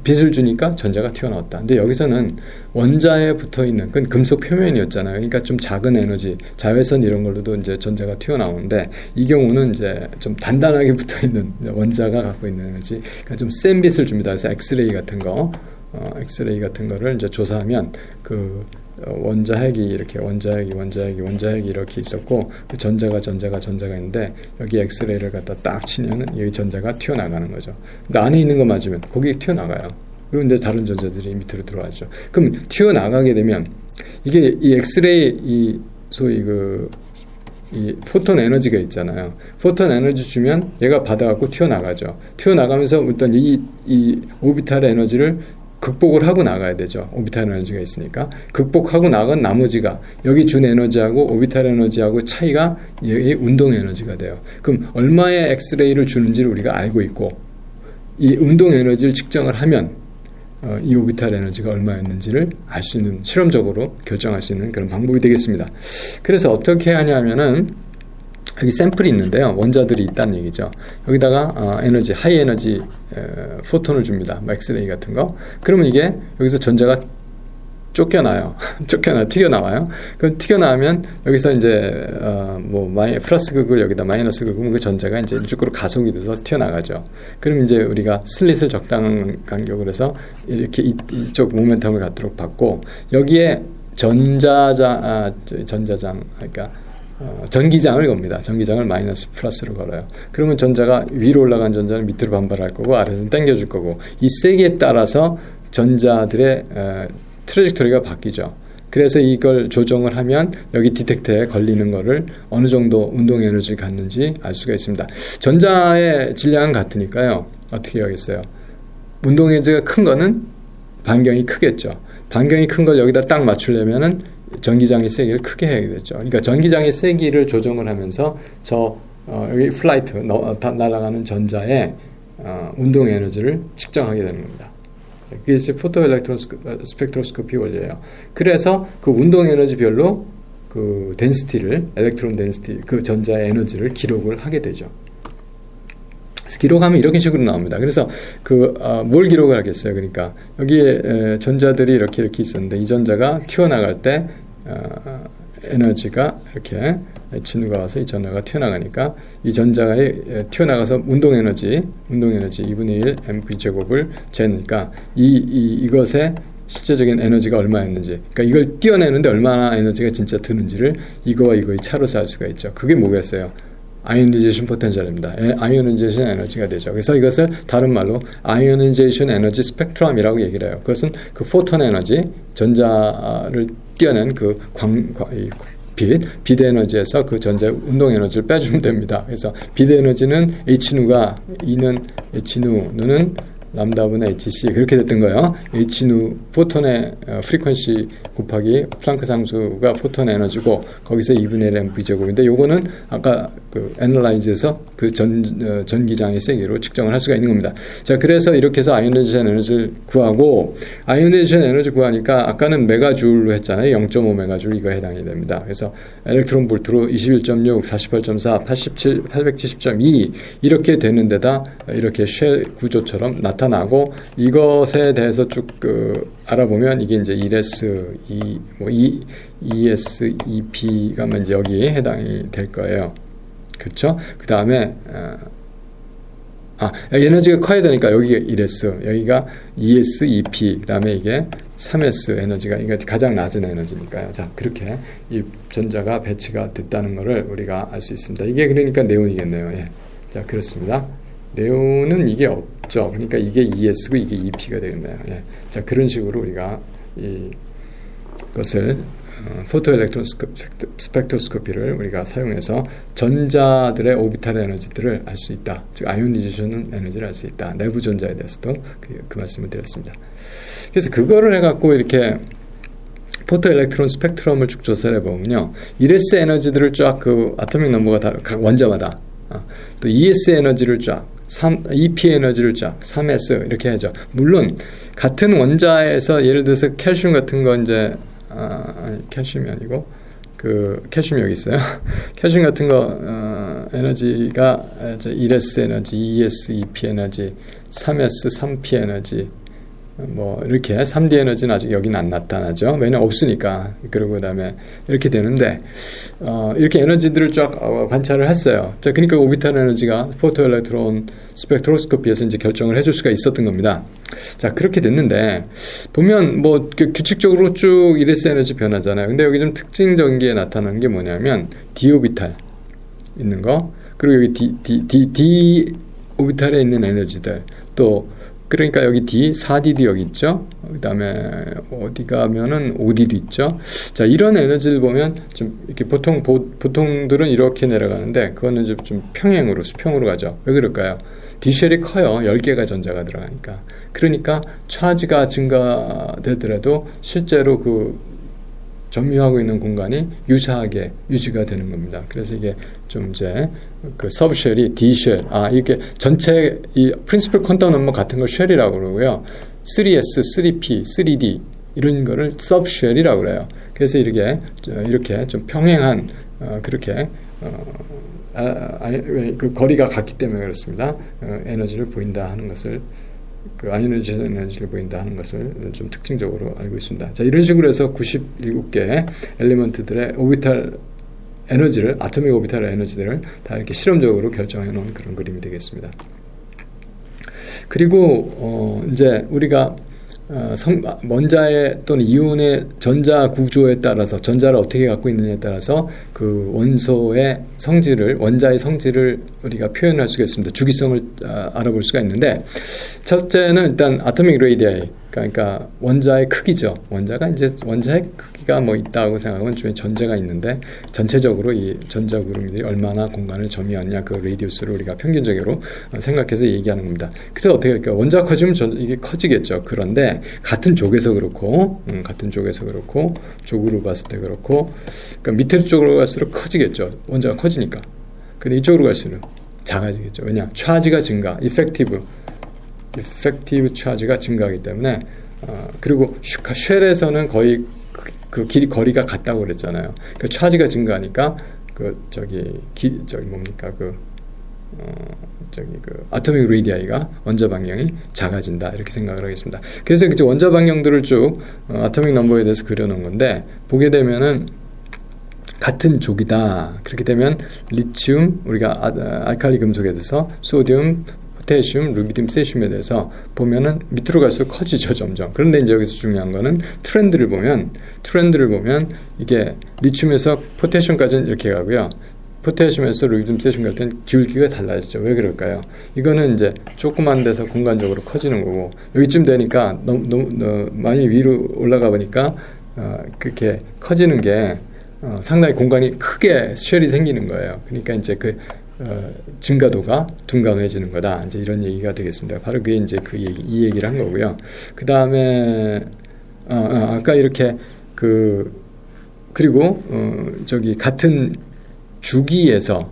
빛을 주니까 전자가 튀어나왔다. 근데 여기서는 원자에 붙어 있는 그건 금속 표면이었잖아요. 그러니까 좀 작은 에너지, 자외선 이런 걸로도 이제 전자가 튀어나오는데 이 경우는 이제 좀 단단하게 붙어 있는 원자가 갖고 있는 에너지, 그러니까 좀 센 빛을 줍니다. 그래서 엑스레이 같은 거를 이제 조사하면 그 원자핵이 이렇게 원자핵이 이렇게 있었고 그 전자가 있는데 여기 엑스레이를 갖다 딱 치면은 여기 전자가 튀어나가는 거죠. 근데 안에 있는 거 맞으면 거기 튀어나가요. 그리고 이제 다른 전자들이 밑으로 들어가죠. 그럼 튀어나가게 되면 이게 이 엑스레이 이 소위 이 포톤 에너지가 있잖아요. 포톤 에너지 주면 얘가 받아갖고 튀어나가죠. 튀어나가면서 어떤 이 오비탈 에너지를 극복을 하고 나가야 되죠. 오비탈 에너지가 있으니까. 극복하고 나간 나머지가 여기 준 에너지하고 오비탈 에너지하고 차이가 여기 운동 에너지가 돼요. 그럼 얼마의 엑스레이를 주는지를 우리가 알고 있고 이 운동 에너지를 측정을 하면 이 오비탈 에너지가 얼마였는지를 알 수 있는, 실험적으로 결정할 수 있는 그런 방법이 되겠습니다. 그래서 어떻게 하냐면은 여기 샘플이 있는데요. 원자들이 있다는 얘기죠. 여기다가 에너지, 하이 에너지 포톤을 줍니다. 엑스레이 같은 거. 그러면 이게 여기서 전자가 튀겨나와요. 그럼 튀겨나오면 여기서 이제 플러스 극을 여기다 마이너스 극을 그 전자가 이제 이쪽으로 가속이 돼서 튀어나가죠. 그럼 이제 우리가 슬릿을 적당한 간격으로 해서 이렇게 이쪽 모멘텀을 갖도록 받고 여기에 그러니까 전기장을 겁니다. 전기장을 마이너스 플러스로 걸어요. 그러면 전자가 위로 올라간 전자는 밑으로 반발할 거고 아래에서는 당겨줄 거고 이 세기에 따라서 전자들의 트래젝토리가 바뀌죠. 그래서 이걸 조정을 하면 여기 디텍터에 걸리는 거를 어느 정도 운동 에너지를 갖는지 알 수가 있습니다. 전자의 질량은 같으니까요. 어떻게 하겠어요? 운동 에너지가 큰 거는 반경이 크겠죠. 반경이 큰 걸 여기다 딱 맞추려면은 전기장의 세기를 크게 해야 되죠. 그러니까 전기장의 세기를 조정을 하면서 여기 플라이트 날아가는 전자의 운동 에너지를 측정하게 되는 겁니다. 그게 이제 포토 엘렉트론 스펙트로스코피 원리예요. 그래서 그 운동 에너지별로 그 덴시티를 엘렉트론 덴시티 그 전자의 에너지를 기록을 하게 되죠. 그래서 기록하면 이런 식으로 나옵니다. 그래서 뭘 기록을 하겠어요? 그러니까 여기에 전자들이 이렇게 있었는데 이 전자가 튀어나갈 때 에너지가 이렇게 진우가 와서 이 전자가 튀어나가니까 이 전자가 튀어나가서 운동 에너지 2분의 1 mv 제곱을 재니까 이것의 실제적인 에너지가 얼마였는지, 그러니까 이걸 띄어내는데 얼마나 에너지가 진짜 드는지를 이거와 이거의 차로서 알 수가 있죠. 그게 뭐겠어요? 아이오니제이션 포텐셜입니다. 아이오니제이션 에너지가 되죠. 그래서 이것을 다른 말로 아이오니제이션 에너지 스펙트럼이라고 얘기를 해요. 그것은 그 포톤 에너지, 전자를 띄어낸 그 빛 에너지에서 그 전자 운동 에너지를 빼주면 됩니다. 그래서 빛 에너지는 H누가 E는 H누, 누는 람다분의 hc 그렇게 됐던 거예요. h누 포톤의 프리퀀시 곱하기 플랑크 상수가 포톤 에너지고 거기서 2분의 1 mv제곱인데 요거는 아까 그 애널라이즈에서 그 전기장의 세기로 측정을 할 수가 있는 겁니다. 자, 그래서 이렇게 해서 아이오나이제이션 에너지를 구하고 아이오나이제이션 에너지 구하니까 아까는 메가줄로 했잖아요. 0.5 메가줄 이거 해당이 됩니다. 그래서 엘렉트론 볼트로 21.6, 48.4, 87, 870.2 이렇게 되는 데다 이렇게 쉘 구조처럼 나타나고 이것에 대해서 쭉 알아보면 이게 이제 ESEP가 이제 여기에 해당이 될 거예요. 그렇죠? 그 다음에 에너지가 커야 되니까 여기가 1S, 여기가 ESEP, 그 다음에 이게 3S 에너지가 이게 가장 낮은 에너지니까요. 자, 그렇게 이 전자가 배치가 됐다는 것을 우리가 알 수 있습니다. 이게 그러니까 네온이겠네요. 예. 자, 그렇습니다. 네온은 이게 없죠. 그러니까 이게 ES고 이게 EP가 되겠네요. 예. 자, 그런 식으로 우리가 이것을 포토 엘렉트론 스펙트로스코피를 우리가 사용해서 전자들의 오비탈 에너지들을 알 수 있다. 즉 아이오니제이션 에너지를 알 수 있다. 내부 전자에 대해서도 그 말씀을 드렸습니다. 그래서 그거를 해갖고 이렇게 포토 엘렉트론 스펙트럼을 쭉 조사를 해보면요, 1S 에너지들을 쫙 그 아토믹 넘버가 다 각 원자마다 또 ES 에너지를 쫙 EP 에너지를 쫙 3S 이렇게 하죠. 물론 같은 원자에서 예를 들어서 칼슘 같은 거 이제 칼슘이 아니고 칼슘이 여기 있어요. 칼슘 같은 거 에너지가 1S 에너지, 2S, 2P 에너지, 3S, 3P 에너지 뭐 이렇게 3D 에너지는 아직 여기는 안 나타나죠. 왜냐면 없으니까. 그리고 그다음에 이렇게 되는데 이렇게 에너지들을 쫙 관찰을 했어요. 자, 그러니까 오비탈 에너지가 포토 엘렉트론 스펙트로스코피에서 이제 결정을 해줄 수가 있었던 겁니다. 자, 그렇게 됐는데 보면 뭐 규칙적으로 쭉 1S 에너지 변하잖아요. 근데 여기 좀 특징적인 게 나타나는 게 뭐냐면 D 오비탈 있는 거, 그리고 여기 D 오비탈에 있는 에너지들, 또 그러니까 여기 D, 4D도 여기 있죠. 그 다음에 어디 가면은 5D도 있죠. 자, 이런 에너지를 보면 좀 이렇게 보통들은 이렇게 내려가는데 그거는 좀 평행으로, 수평으로 가죠. 왜 그럴까요? D쉘이 커요. 10개가 전자가 들어가니까. 그러니까 차지가 증가되더라도 실제로 점유하고 있는 공간이 유사하게 유지가 되는 겁니다. 그래서 이게 좀 이제 그 서브쉘이 D쉘, 이렇게 전체 이 프린시플 퀀텀 넘버 같은 걸 쉘이라고 그러고요. 3S, 3P, 3D 이런 거를 서브쉘이라고 그래요. 그래서 이렇게 좀 평행한 그렇게 그 거리가 같기 때문에 그렇습니다. 에너지를 보인다 하는 것을 아이오나이제이션 에너지를 보인다 하는 것을 좀 특징적으로 알고 있습니다. 자, 이런 식으로 해서 97개의 엘리먼트들의 오비탈 에너지를, 아토믹 오비탈 에너지들을 다 이렇게 실험적으로 결정해 놓은 그런 그림이 되겠습니다. 그리고 이제 우리가 원자의 또는 이온의 전자 구조에 따라서 전자를 어떻게 갖고 있느냐에 따라서 그 원소의 성질을, 원자의 성질을 우리가 표현할 수가 있습니다. 주기성을 알아볼 수가 있는데, 첫째는 일단 아토믹 레디아이, 그러니까 원자의 크기죠. 원자의 크기가 뭐 있다고 생각하면 주변에 전자가 있는데 전체적으로 이 전자 구름들이 얼마나 공간을 점유하느냐, 그 레디우스를 우리가 평균적으로 생각해서 얘기하는 겁니다. 그래서 어떻게 할까요? 원자가 커지면 이게 커지겠죠. 그런데 같은 쪽에서 그렇고 쪽으로 봤을 때 그렇고, 그러니까 밑에 쪽으로 갈수록 커지겠죠. 원자가 커지니까. 근데 이쪽으로 갈수록 작아지겠죠. 왜냐? 차지가 증가, 이펙티브 차지가 증가하기 때문에, 그리고 쉘에서는 거의 그 길이 거리가 같다고 그랬잖아요. 그 차지가 증가하니까 아토믹 레디아이가 원자 방향이 작아진다, 이렇게 생각을 하겠습니다. 그래서 원자 방향들을 쭉 아토믹 넘버에 대해서 그려놓은 건데, 보게 되면은 같은 족이다. 그렇게 되면 리튬, 우리가 알칼리 금속에 대해서 소듐, 포타슘, 루비디움, 세슘에 대해서 보면은 밑으로 갈수록 커지죠, 점점. 그런데 이제 여기서 중요한 거는 트렌드를 보면 이게 리튬에서 포타슘까지는 이렇게 가고요. 포타슘에서 루비디움, 세슘 갈 때는 기울기가 달라지죠. 왜 그럴까요? 이거는 이제 조그만 데서 공간적으로 커지는 거고, 여기쯤 되니까 너무 많이 위로 올라가 보니까 그렇게 커지는 게 상당히 공간이 크게 쉘이 생기는 거예요. 그러니까 이제 증가도가 둔감해지는 거다. 이제 이런 얘기가 되겠습니다. 바로 그게 이제 이 얘기를 한 거고요. 그 다음에 아까 이렇게 그리고 같은 주기에서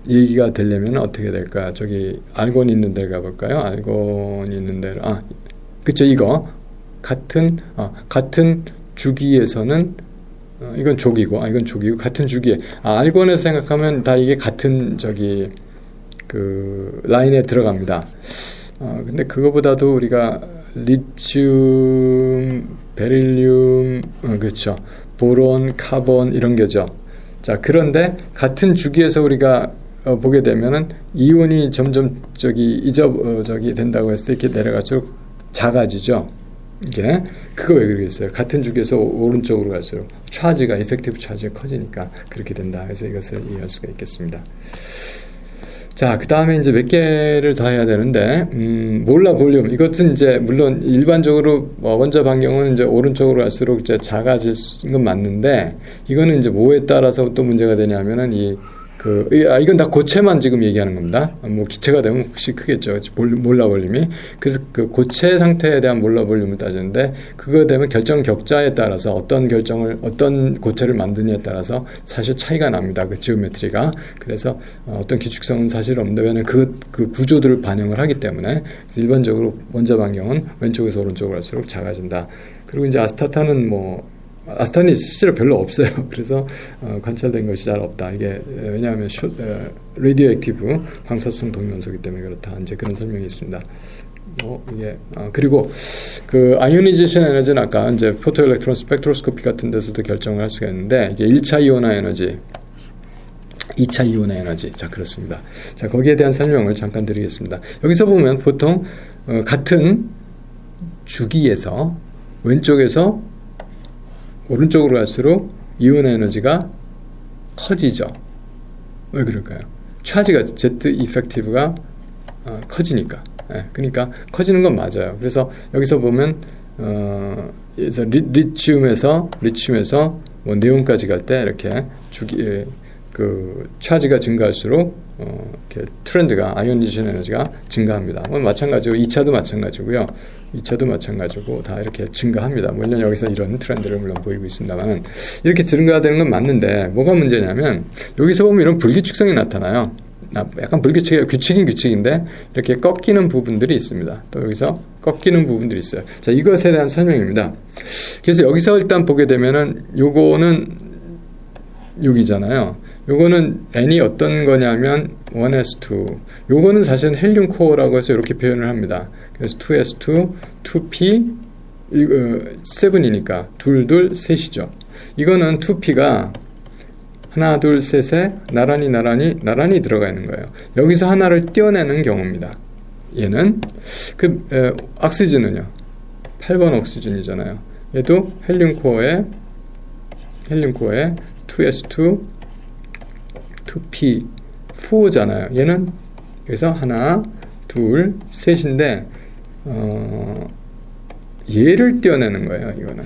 얘기가 되려면 어떻게 될까? 알곤 있는 데를 가볼까요? 알곤 있는 데를 그쵸, 이거 같은 주기에서는 이건 족이고 이건 족이고 같은 주기에 알곤에서 생각하면 다 이게 같은 라인에 들어갑니다. 근데 그거보다도 우리가 리튬, 베릴륨, 그렇죠, 보론, 카본 이런 거죠. 자, 그런데 같은 주기에서 우리가 보게 되면은 이온이 점점 된다고 했을 때 이렇게 내려갈수록 작아지죠. 이게 그거 왜 그러겠어요? 같은 주기에서 오른쪽으로 갈수록 차지가 이펙티브 차지가 커지니까 그렇게 된다. 그래서 이것을 이해할 수가 있겠습니다. 자, 그 다음에 이제 몇 개를 더 해야 되는데, 몰라 볼륨. 이것은 이제, 물론 일반적으로 원자 반경은 이제 오른쪽으로 갈수록 이제 작아질 건 맞는데, 이거는 이제 뭐에 따라서 또 문제가 되냐면은 이건 다 고체만 지금 얘기하는 겁니다. 기체가 되면 혹시 크겠죠. 몰라 볼륨이. 그래서 고체 상태에 대한 몰라 볼륨을 따지는데, 그거 되면 결정 격자에 따라서 어떤 고체를 만드냐에 따라서 사실 차이가 납니다. 지오메트리가. 그래서 어떤 규칙성은 사실 없는데, 왜냐면 그 구조들을 반영을 하기 때문에. 그래서 일반적으로 원자 반경은 왼쪽에서 오른쪽으로 갈수록 작아진다. 그리고 이제 아스타는 실제로 별로 없어요. 그래서 관찰된 것이 잘 없다. 이게 왜냐하면 레디오 액티브 방사성 동위원소이기 때문에 그렇다. 이제 그런 설명이 있습니다. 그리고 아이오니제이션 에너지는 아까 이제 포토 일렉트론 스펙트로스코피 같은 데서도 결정을 할 수가 있는데, 이게 1차 이온화 에너지, 2차 이온화 에너지. 자, 그렇습니다. 자, 거기에 대한 설명을 잠깐 드리겠습니다. 여기서 보면 보통 같은 주기에서 왼쪽에서 오른쪽으로 갈수록 이온 에너지가 커지죠. 왜 그럴까요? 차지가 Z 이펙티브가 커지니까. 그러니까 커지는 건 맞아요. 그래서 여기서 보면 리튬에서 네온까지 갈 때 이렇게 차지가 증가할수록 이렇게 트렌드가 아이오니제이션 에너지가 증가합니다. 마찬가지로 2차도 마찬가지고요. 2차도 마찬가지고 다 이렇게 증가합니다. 물론 여기서 이런 트렌드를 물론 보이고 있습니다만, 이렇게 증가되는 건 맞는데 뭐가 문제냐면, 여기서 보면 이런 불규칙성이 나타나요. 약간 규칙인데 이렇게 꺾이는 부분들이 있습니다. 또 여기서 꺾이는 부분들이 있어요. 자, 이것에 대한 설명입니다. 그래서 여기서 일단 보게 되면은 요거는 여기잖아요. 요거는 N이 어떤 거냐면 1s2. 요거는 사실은 헬륨 코어라고 해서 이렇게 표현을 합니다. 그래서 2s2, 2p, 7이니까 둘, 셋이죠. 이거는 2p가 하나, 둘, 셋에 나란히 들어가 있는 거예요. 여기서 하나를 떼어내는 경우입니다. 얘는 옥시즌은요. 8번 옥시즌이잖아요. 얘도 헬륨 코어에 2s2, 2p, 4잖아요. 얘는 여기서 하나, 둘, 셋인데 얘를 떼어내는 거예요. 이거는.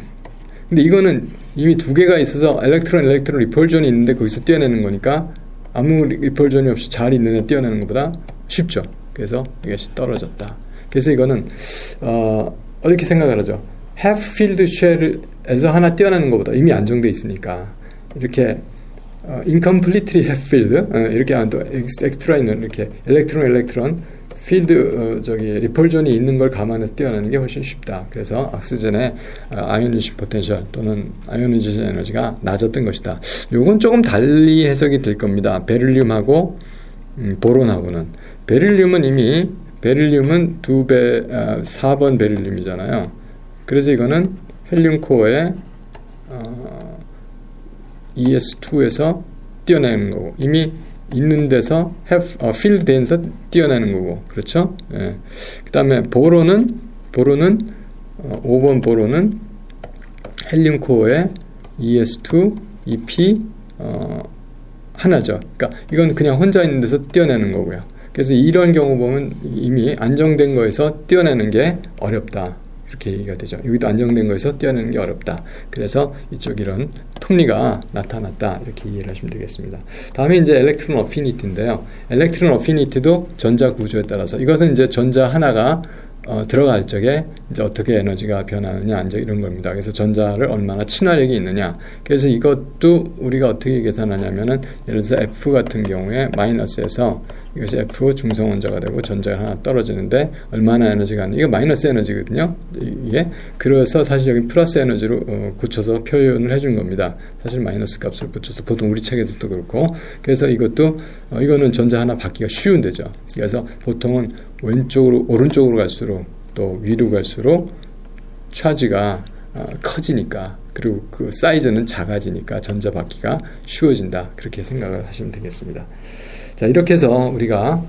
근데 이거는 이미 두 개가 있어서 엘렉트론 리펄전이 있는데 거기서 떼어내는 거니까 아무 리펄전이 없이 잘 있는 애 떼어내는 것보다 쉽죠. 그래서 이것이 떨어졌다. 그래서 이거는 어떻게 생각을 하죠? half field shell에서 하나 떼어내는 것보다 이미 안정돼 있으니까 이렇게 incompletely half field 이렇게 또 엑스트라 있는 이렇게 엘렉트론 필드 리펄전이 있는 걸 감안해서 떼어내는 게 훨씬 쉽다. 그래서 옥시즌의 아이오니제이션 포텐셜 또는 아이오니제이션 에너지가 낮았던 것이다. 요건 조금 달리 해석이 될 겁니다. 베릴륨하고 보론하고는. 베릴륨은 4번 베릴륨이잖아요. 그래서 이거는 헬륨 코어에 ES2에서 떼어내는 거고, 이미 있는 데서 필드 된서 떼어내는 거고, 그렇죠? 예. 그 다음에 보론은 5번 보론은 헬륨 코어에 ES2, EP 하나죠. 그러니까 이건 그냥 혼자 있는 데서 떼어내는 거고요. 그래서 이런 경우 보면 이미 안정된 거에서 떼어내는 게 어렵다. 이렇게 얘기가 되죠. 여기도 안정된 거에서 떼어내는 게 어렵다. 그래서 이쪽 이런 톱니가 나타났다. 이렇게 이해를 하시면 되겠습니다. 다음에 이제 엘렉트론 어피니티인데요. 엘렉트론 어피니티도 전자 구조에 따라서 이것은 이제 전자 하나가 들어갈 적에 이제 어떻게 에너지가 변하느냐 이제 이런 겁니다. 그래서 전자를 얼마나 친화력이 있느냐. 그래서 이것도 우리가 어떻게 계산하냐면은 예를 들어서 F 같은 경우에 마이너스에서 이것이 F 중성원자가 되고 전자가 하나 떨어지는데 얼마나 에너지가 이거 마이너스 에너지거든요. 이게 그래서 사실 여기 플러스 에너지로 고쳐서 표현을 해준 겁니다. 사실 마이너스 값을 붙여서 보통 우리 책에서도 그렇고 그래서 이것도 이거는 전자 하나 받기가 쉬운 데죠. 그래서 보통은 오른쪽으로 갈수록 또 위로 갈수록 차지가 커지니까 그리고 그 사이즈는 작아지니까 전자 받기가 쉬워진다. 그렇게 생각을 하시면 되겠습니다. 자, 이렇게 해서 우리가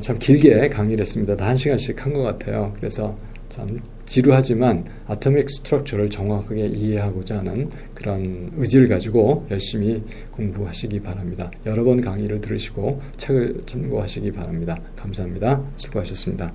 참 길게 강의를 했습니다. 다 1시간씩 한 것 같아요. 그래서 참 지루하지만 아토믹 스트럭처를 정확하게 이해하고자 하는 그런 의지를 가지고 열심히 공부하시기 바랍니다. 여러 번 강의를 들으시고 책을 참고하시기 바랍니다. 감사합니다. 수고하셨습니다.